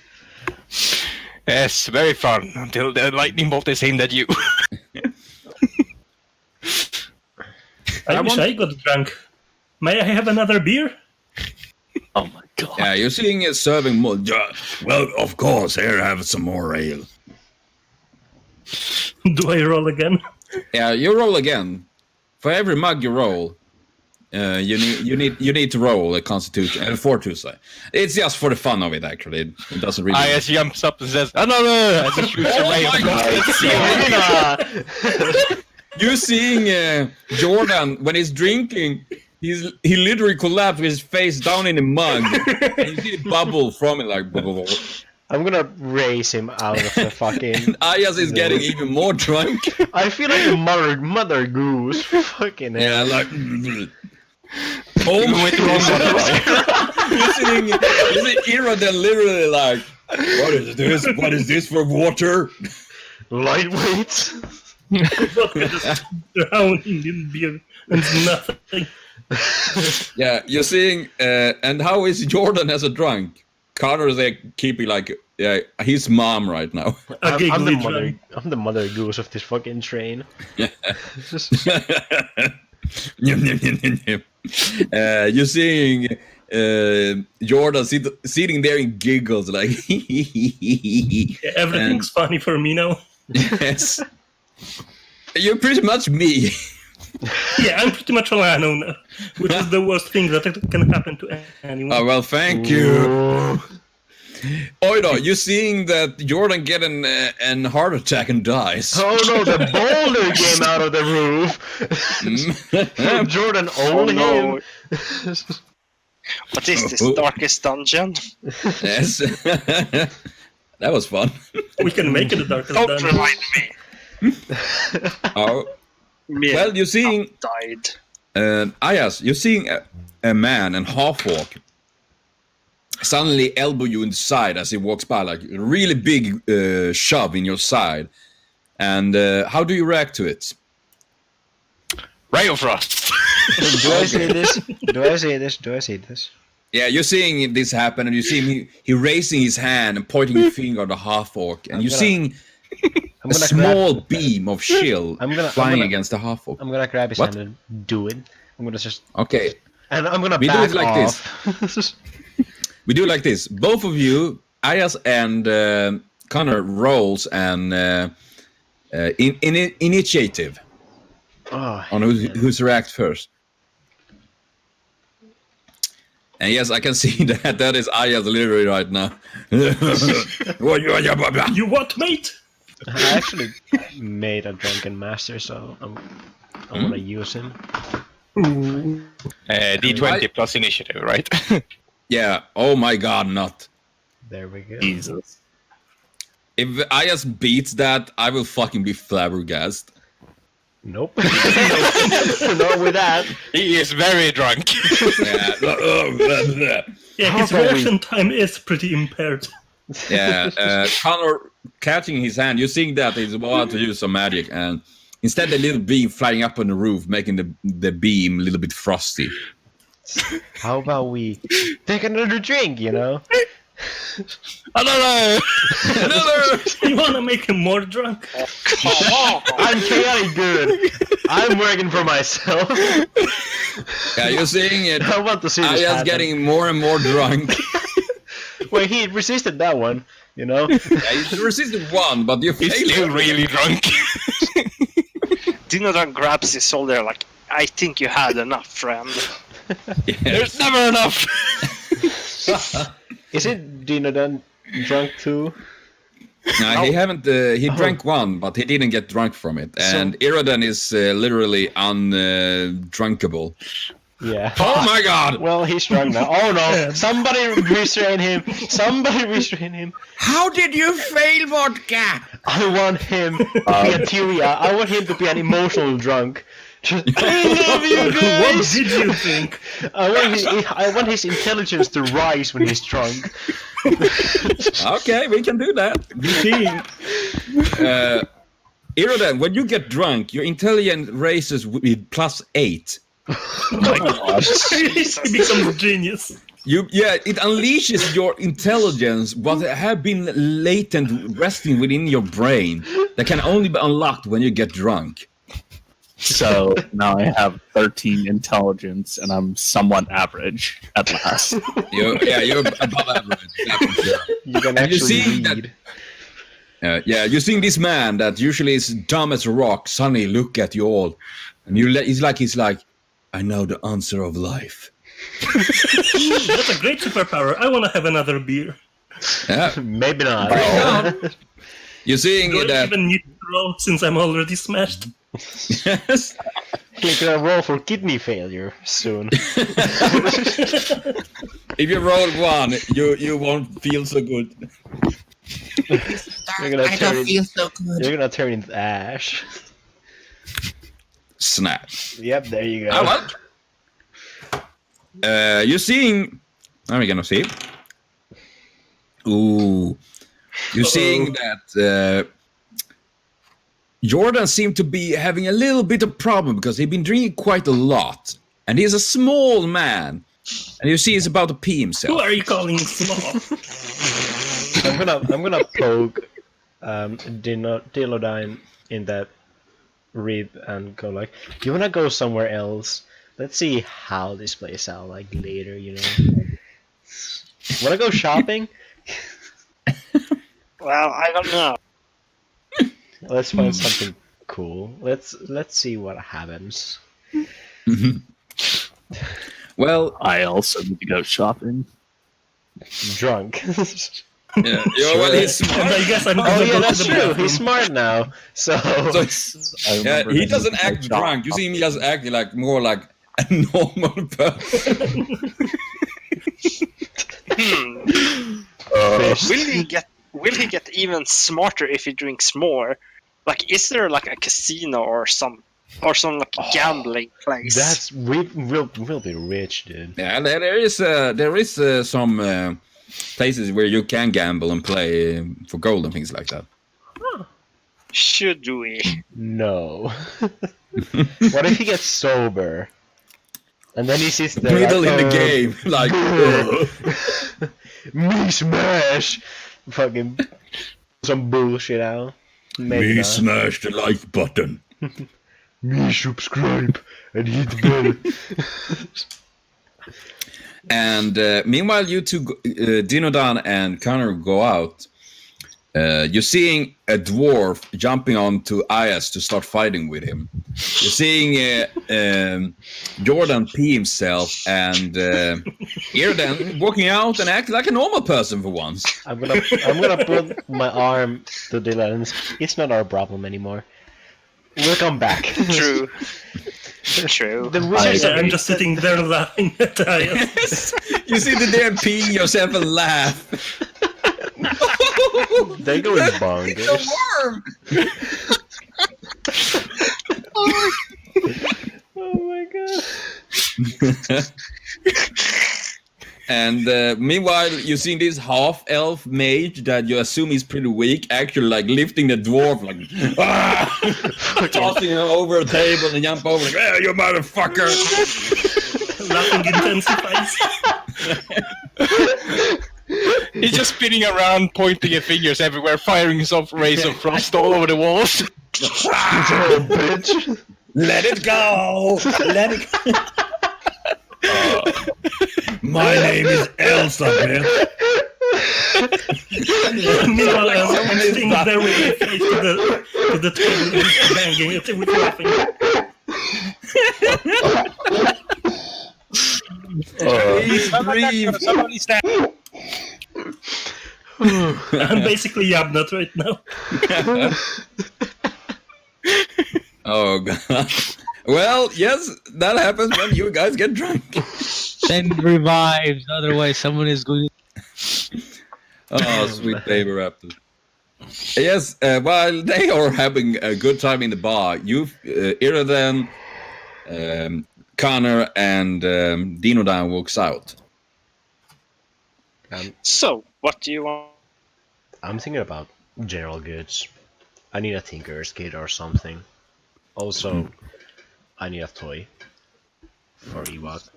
Yes, very fun, until the lightning bolt is aimed at you. I wish I got drunk. May I have another beer? Oh my Yeah, you're seeing it serving more. Yeah, well, of course, here, have some more ale. Do I roll again? Yeah, you roll again. For every mug you roll, you need to roll a Constitution and a Fortitude. It's just for the fun of it. Actually, it doesn't really. Ayas jumps up and says, "Another!" and just shoots away. You seeing Jordan when he's drinking? He literally collapsed with his face down in the mug. And you see the bubble from it, like. I'm gonna raise him out of the fucking. And Ayas is getting even more drunk. I feel like a mother goose. Fucking hell. Yeah, like. Oh my god! You see Ira then literally like, what is this? What is this for water? Lightweight. Drowning in beer and nothing. Yeah, you're seeing, and how is Jordan as a drunk? Connor is like keeping like his mom right now. I'm the mother goose of this fucking train. You're seeing Jordan sitting there and giggles like. Yeah, everything's funny for me now. Yes, you're pretty much me. Yeah, I'm pretty much Lano now, which is the worst thing that can happen to anyone. Oh well, thank you. Oido, you're seeing that Jordan get an heart attack and dies. Oh no, the boulder came out of the roof. Jordan owned him. What is this darkest dungeon? Yes. That was fun. We can make it a darkest Don't dungeon. remind me. Oh. Well, you're seeing died. Ayas, you're seeing a man and half-walk suddenly elbow you in the side as he walks by, like a really big shove in your side. And how do you react to it? Rail Frost. Do I see this? Do I see this? Do I see this? Yeah, you're seeing this happen, and you see him he raising his hand and pointing his finger at the half-orc, and you're seeing a small beam of shield flying against the half-orc. I'm gonna grab his hand and do it. I'm gonna just... Okay. And I'm gonna We back do it like off. this. We do it like this. Both of you, Ayas and Connor, rolls an initiative on who's react first. And yes, I can see that is Ayas literally right now. You what, mate? I actually made a drunken master, so I'm gonna use him. D20 plus initiative, right? Yeah. Oh my God, not. There we go. Jesus. If Ayas beats that, I will fucking be flabbergasted. Nope. Not with that. He is very drunk. Yeah, his reaction time is pretty impaired. Yeah, Connor catching his hand, you're seeing that he's about to use some magic, and instead a little beam flying up on the roof, making the beam a little bit frosty. How about we take another drink, you know? Another! You wanna make him more drunk? I'm chaotic good. I'm working for myself. Yeah, you're seeing it. I want to see this Ayas happen. getting more and more drunk. Well, he resisted that one, you know? Yeah, you resisted one, but you're He's failing. still really drunk. Dinodan grabs his shoulder like, I think you had enough, friend. There's never enough. Is it Dinodan drunk too? No, he haven't. He drank one, but he didn't get drunk from it. And Iradan is literally undrunkable. Yeah. Oh my God! Well, he's drunk now. Oh no! Somebody restrain him! Somebody restrain him! How did you fail, vodka? I want him to be a Tyria. I want him to be an emotional drunk. Just, I love you What guys! did you think? I want his intelligence to rise when he's drunk. Okay, we can do that. Be team. Iradan, when you get drunk, your intelligence raises with +8. Oh my gosh. He becomes a genius. It unleashes your intelligence, what have been latent, resting within your brain, that can only be unlocked when you get drunk. So now I have 13 intelligence, and I'm somewhat average at last. You're above average. That's for sure. You can And you actually see read. you're seeing this man that usually is dumb as a rock suddenly look at you all, and he's like, I know the answer of life. That's a great superpower. I want to have another beer. Yeah, Maybe not. you're seeing Do I that. even need to roll since I'm already smashed? Yes. You're gonna roll for kidney failure soon. If you roll 1, you won't feel so good. You're gonna turn into ash. Snap. Yep, there you go. Ah, well. You're seeing. Are we gonna see? Ooh. You're seeing that Jordan seemed to be having a little bit of problem because he's been drinking quite a lot. And he's a small man. And you see he's about to pee himself. Who are you calling small? I'm gonna poke Dilodine in that rib and go like, you wanna go somewhere else? Let's see how this plays out like later, you know. Wanna go shopping? Well, I don't know. Let's find something cool. Let's see what happens. Well, I also need to go shopping. Drunk. yeah, well, he's And smart. I guess I'm Oh gonna yeah, go that's to the true. bathroom. He's smart now. So So, I remember he him doesn't as a act shop. drunk. You see him just acting like more like a normal person. Will he get even smarter if he drinks more? Like, is there like a casino or some like gambling place? that's we'll be rich, dude. Yeah, there is some places where you can gamble and play for gold and things like that. Should we? No. What if he gets sober? And then he sits there Middle like, in the game, like. me smash! Fucking some bullshit out. Maybe Me not. smash the like button. Me subscribe and hit the bell. And meanwhile, you two, Dinodan and Connor, go out. You're seeing a dwarf jumping onto Ayas to start fighting with him. You're seeing Jordan pee himself and Irden walking out and acting like a normal person for once. I'm gonna put my arm to Dylan. It's not our problem anymore. We'll come back. True. True. The wizards Yeah, are I'm just sitting there laughing at Ayas. You see the damn peeing yourself and laugh. They're going It's bonkers. a worm. Oh my god. And meanwhile, you see this half-elf mage that you assume is pretty weak, actually like lifting the dwarf, like tossing him over a table and jump over, like, "Hey, you motherfucker!" Laughing intensifies. He's just spinning around, pointing at fingers everywhere, firing off rays of frost all over the walls. Oh, bitch. Let it go! Let it go! My name is Elsa, man. Meanwhile, I'm sitting there with my face to the table and banging it with laughing. Please breathe. Somebody stand. I'm basically Yabnut right now. Oh god. Well, yes, that happens when you guys get drunk. Then revives. Otherwise, someone is going. Oh, sweet baby raptor. Yes, while they are having a good time in the bar, Iradan, Connor, and Dinodan walks out. So, what do you want? I'm thinking about general goods. I need a Tinker's kit or something. Also, I need a toy for Ewok.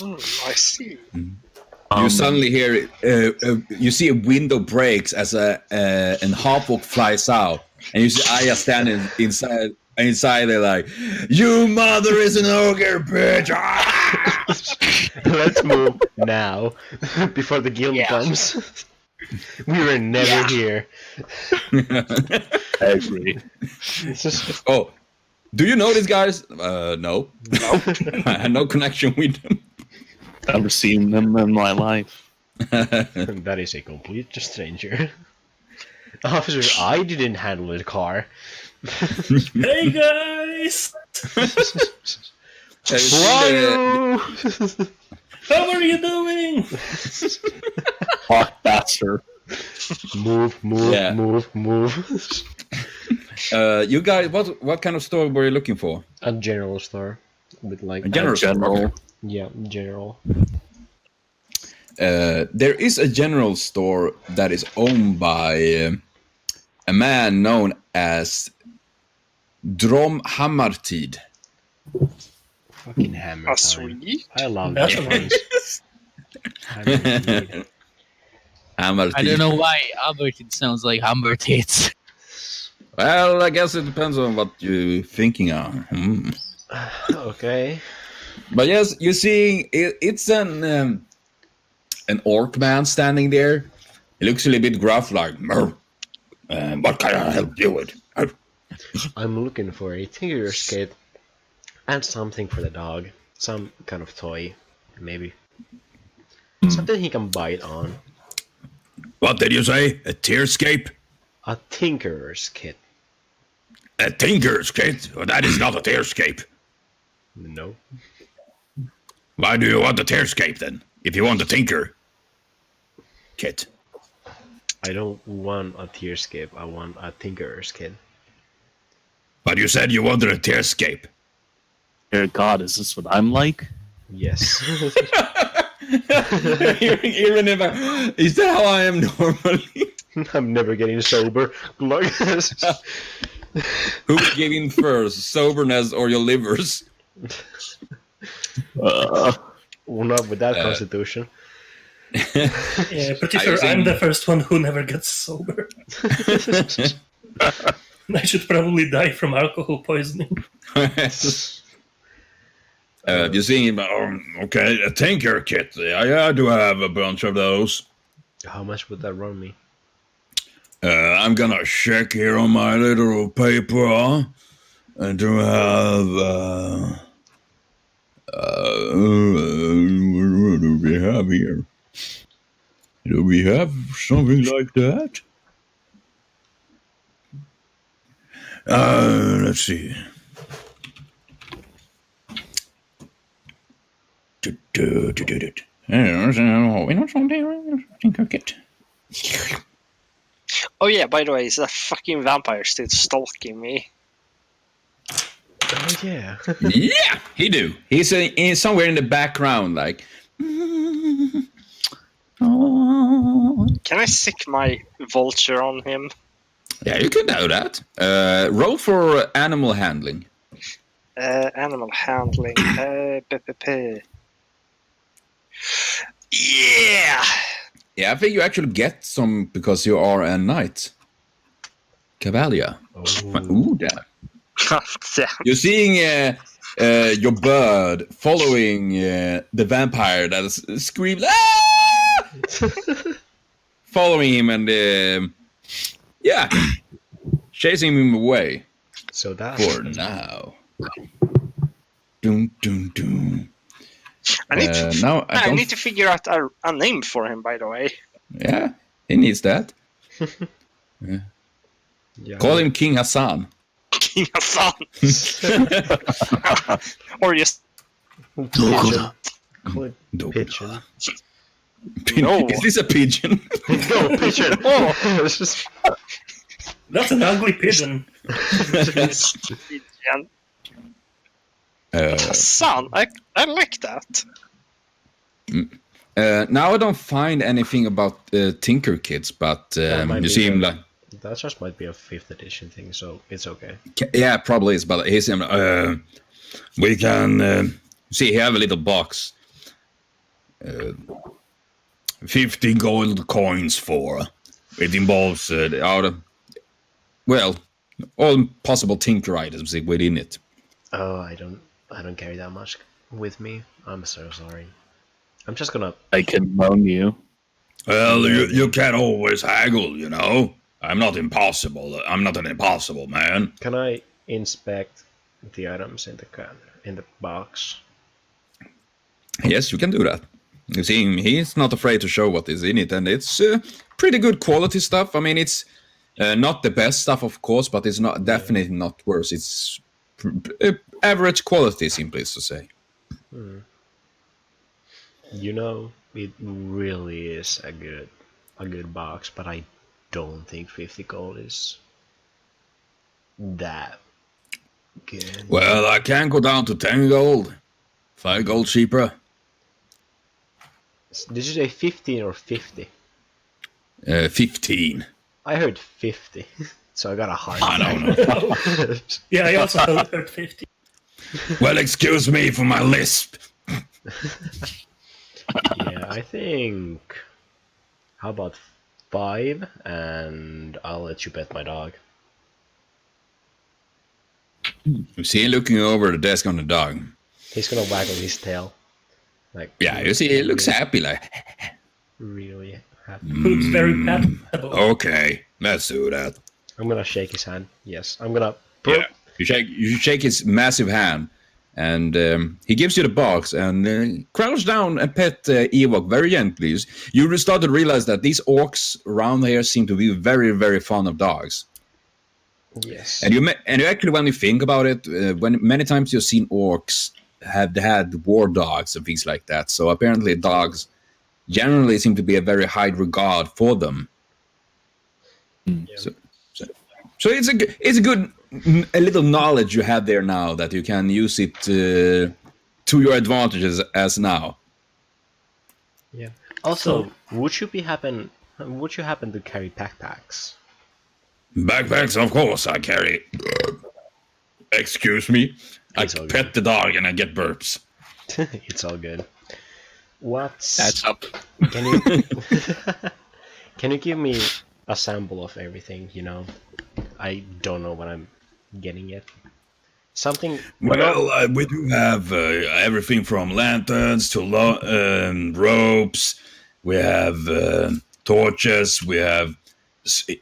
I see. You suddenly hear, you see a window breaks as a Hawk flies out, And you see Aya standing inside. Inside, they're like, "You mother is an ogre, bitch!" Let's move now, before the guild comes. We were never here. I agree. It's just, Oh, do you know these guys? No. I had no connection with them. Never seen them in my life. that is a complete stranger. Officer, I didn't handle the car. Hey guys! Why? How are you doing? Fuck bastard. Move. Yeah. Move. You guys, what kind of store were you looking for? A general store with like A general store. Okay. Yeah, general. There is a general store that is owned by a man known as Drom Hammartid. Fucking hammer time. Sweet. I love That's that. nice. Hammartid. I don't know why Albertine sounds like Humber tits. Well, I guess it depends on what you're thinking of. Okay. But yes, you see, it's an orc man standing there. He looks a little bit gruff, like, what can I help you with? I'm looking for a Tinker skate and something for the dog. Some kind of toy, maybe. Something he can bite on. What did you say? A tearscape? A Tinker's kit. A tinker's kit? Well, that is not a tearscape. No. Why do you want a tearscape then? If you want a tinker kit. I don't want a Tearscape, I want a Tinker's kit. But you said you wanted a tearscape. Dear God, is this what I'm like? Yes. Is that how I am normally? I'm never getting sober. Who's giving first, soberness or your livers? Well, not with that constitution. Yeah, pretty I sure think- I'm the first one who never gets sober. I should probably die from alcohol poisoning. You see, okay, a tinker kit. Yeah, I do have a bunch of those. How much would that run me? I'm gonna check here on my little paper. I do have, what do we have here? Do we have something like that? Let's see. Tinker kit. Oh yeah, by the way, is that fucking vampire still stalking me? Oh yeah. Yeah, he do. He's somewhere in the background, like. Oh. Can I sick my vulture on him? Yeah, you can do that. Roll for animal handling. Animal handling. Yeah! Yeah, I think you actually get some because you are a knight. Cavalier. Ooh, damn. Damn. You're seeing your bird following the vampire that is screaming, "Ah!" following him and yeah, chasing him away So that's for now. Doom, doom, doom. I need to. Now I don't- need to figure out a name for him. By the way, Yeah, he needs that. yeah. Call him King Hassan. King Hassan, or just Pigeon. Call it Dogola. pigeon. No. Is this a pigeon? No, pigeon. Oh, it's just That's an ugly pigeon. Hassan. I like that. Now I don't find anything about Tinker Kids, but That might you be see him the- like, that just might be a 5th edition thing, so it's okay. yeah, probably is, but he's we can see. He have a little box. 50 gold coins for. It involves well, all possible tinker items within it. Oh, I don't carry that much with me. I'm so sorry. I'm just gonna. I can loan you. Well, you can't always haggle, you know. I'm not impossible. I'm not an impossible man. Can I inspect the items in the box? Yes, you can do that. You see, he's not afraid to show what is in it, and it's pretty good quality stuff. I mean, it's not the best stuff, of course, but it's not definitely not worse. It's average quality, simply to say. You know, it really is a good box, but I don't think 50 gold is that good. Well, I can go down to 10 gold. 5 gold cheaper. Did you say 15 or 50? 15. I heard 50, so I got a hard I don't know. Yeah, I also heard 50. Well, excuse me for my lisp. Yeah, I think. How about 5? And I'll let you pet my dog. You see him looking over the desk on the dog. He's gonna waggle his tail. Like, Yeah, you see, he looks happy, like... really happy. Looks very patable. Okay, let's do that. I'm gonna shake his hand. Yes, I'm gonna. Yeah, you shake his massive hand, and he gives you the box, and crouch down and pet Ewok very gently. You start to realize that these orcs around here seem to be very, very fond of dogs. Yes. And you actually, when you think about it, when many times you've seen orcs have had war dogs and things like that. So apparently, dogs generally seem to be a very high regard for them. Yeah. So it's a little knowledge you have there now that you can use it to your advantages as now. Yeah. Also, would you happen to carry backpacks? Backpacks, of course, I carry. Excuse me. It's I all pet the dog and I get burps. It's all good. What's That's up. Can you can you give me a sample of everything? You know, I don't know what I'm getting yet. Something. Well, we do have everything from lanterns to ropes. We have torches. We have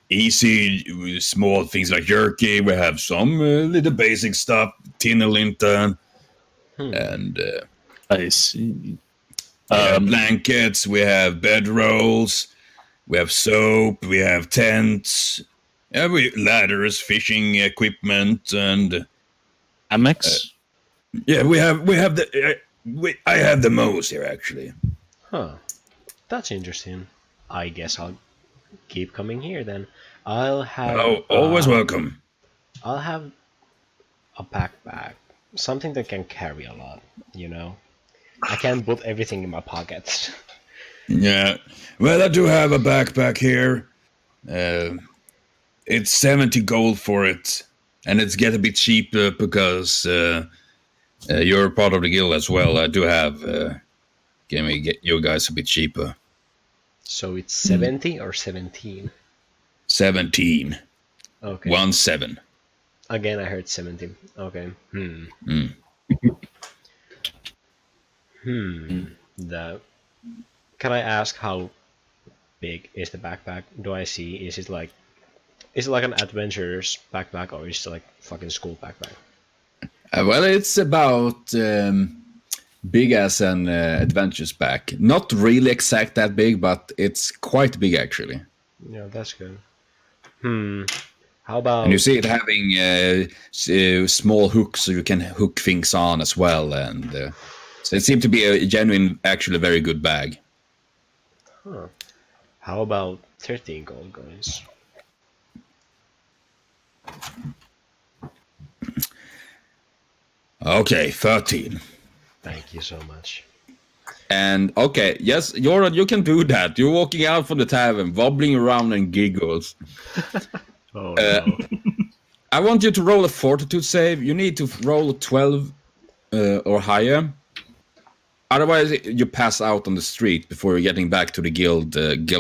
easy, small things like jerky. We have some little basic stuff, tin and lantern, and I see. we have blankets. We have bedrolls. We have soap. We have tents. Ladders, fishing equipment, and Amex? yeah, we have the. I have the most here actually. Huh. That's interesting. I guess I'll keep coming here then. I'll have. Oh, always welcome. I'll have a backpack, something that can carry a lot. You know, I can't put everything in my pockets. Yeah. Well, I do have a backpack here. It's 70 gold for it, and it's get a bit cheaper because you're part of the guild as well. I do have. Can we get you guys a bit cheaper? So it's 70 or 17? 17. Okay. 17. Again, I heard 17. Okay. That. Can I ask how big is the backpack? Do I see? Is it like an adventurer's backpack, or is it like fucking school backpack? Well, it's about big as an adventurer's pack. Not really exact that big, but it's quite big actually. Yeah, that's good. How about? And you see it having small hooks, so you can hook things on as well, and so it seemed to be a genuine, actually very good bag. Huh. How about 13 gold coins? Okay, 13. Thank you so much. And okay, yes, you can do that. You're walking out from the tavern, wobbling around and giggles. Oh no. I want you to roll a fortitude save. You need to roll a 12 or higher. Otherwise, you pass out on the street before you're getting back to the guild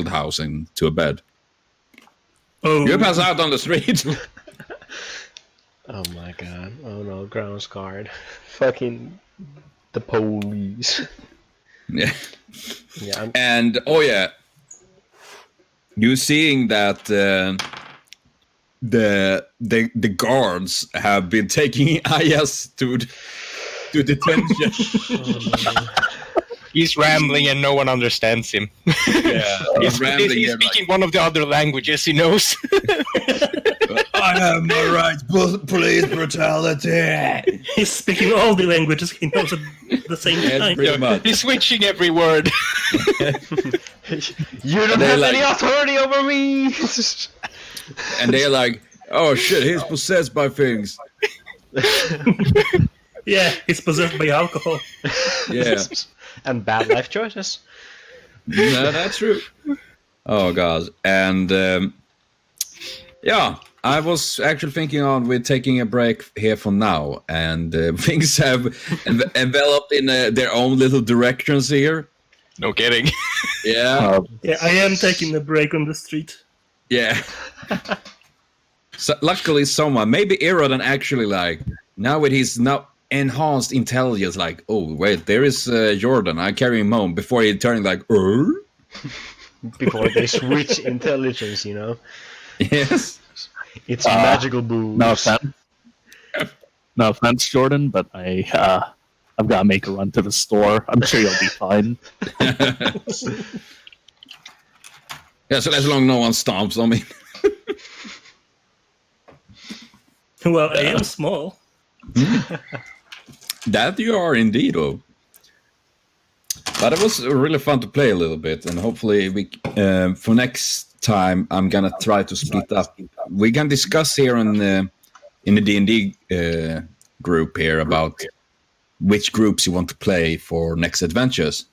house and to a bed. Oh, You pass out on the street. Oh my god. Oh no, grounds guard. Fucking the police. Yeah. Yeah, And you seeing that the guards have been taking Ayas to detention. He's rambling and no one understands him. Yeah, He's rambling. speaking one of the other languages he knows. I have my rights, police brutality. He's speaking all the languages he knows at the same time. Pretty much. He's switching every word. you don't have any authority over me! And they're like, oh shit, he's possessed by things. Yeah, he's possessed by alcohol. Yeah. And bad life choices. No, that's true. Oh god. And yeah, I was actually thinking on with taking a break here for now, and things have enveloped in their own little directions here. No kidding. Yeah. Yeah, I am taking a break on the street. Yeah. So luckily someone, maybe Irodan actually like, now with his now enhanced intelligence, like, oh wait, there is Jordan, I carry him home, before he turned like, Before they switch intelligence, you know? Yes. It's magical boost. No offense, Jordan, but I've got to make a run to the store. I'm sure you'll be fine. Yeah, so as long as no one stomps on me. Well, I am small. That you are indeed, though. But it was really fun to play a little bit, and hopefully we for next time I'm gonna try to split up. We can discuss here in the DnD group here about which groups you want to play for next adventures.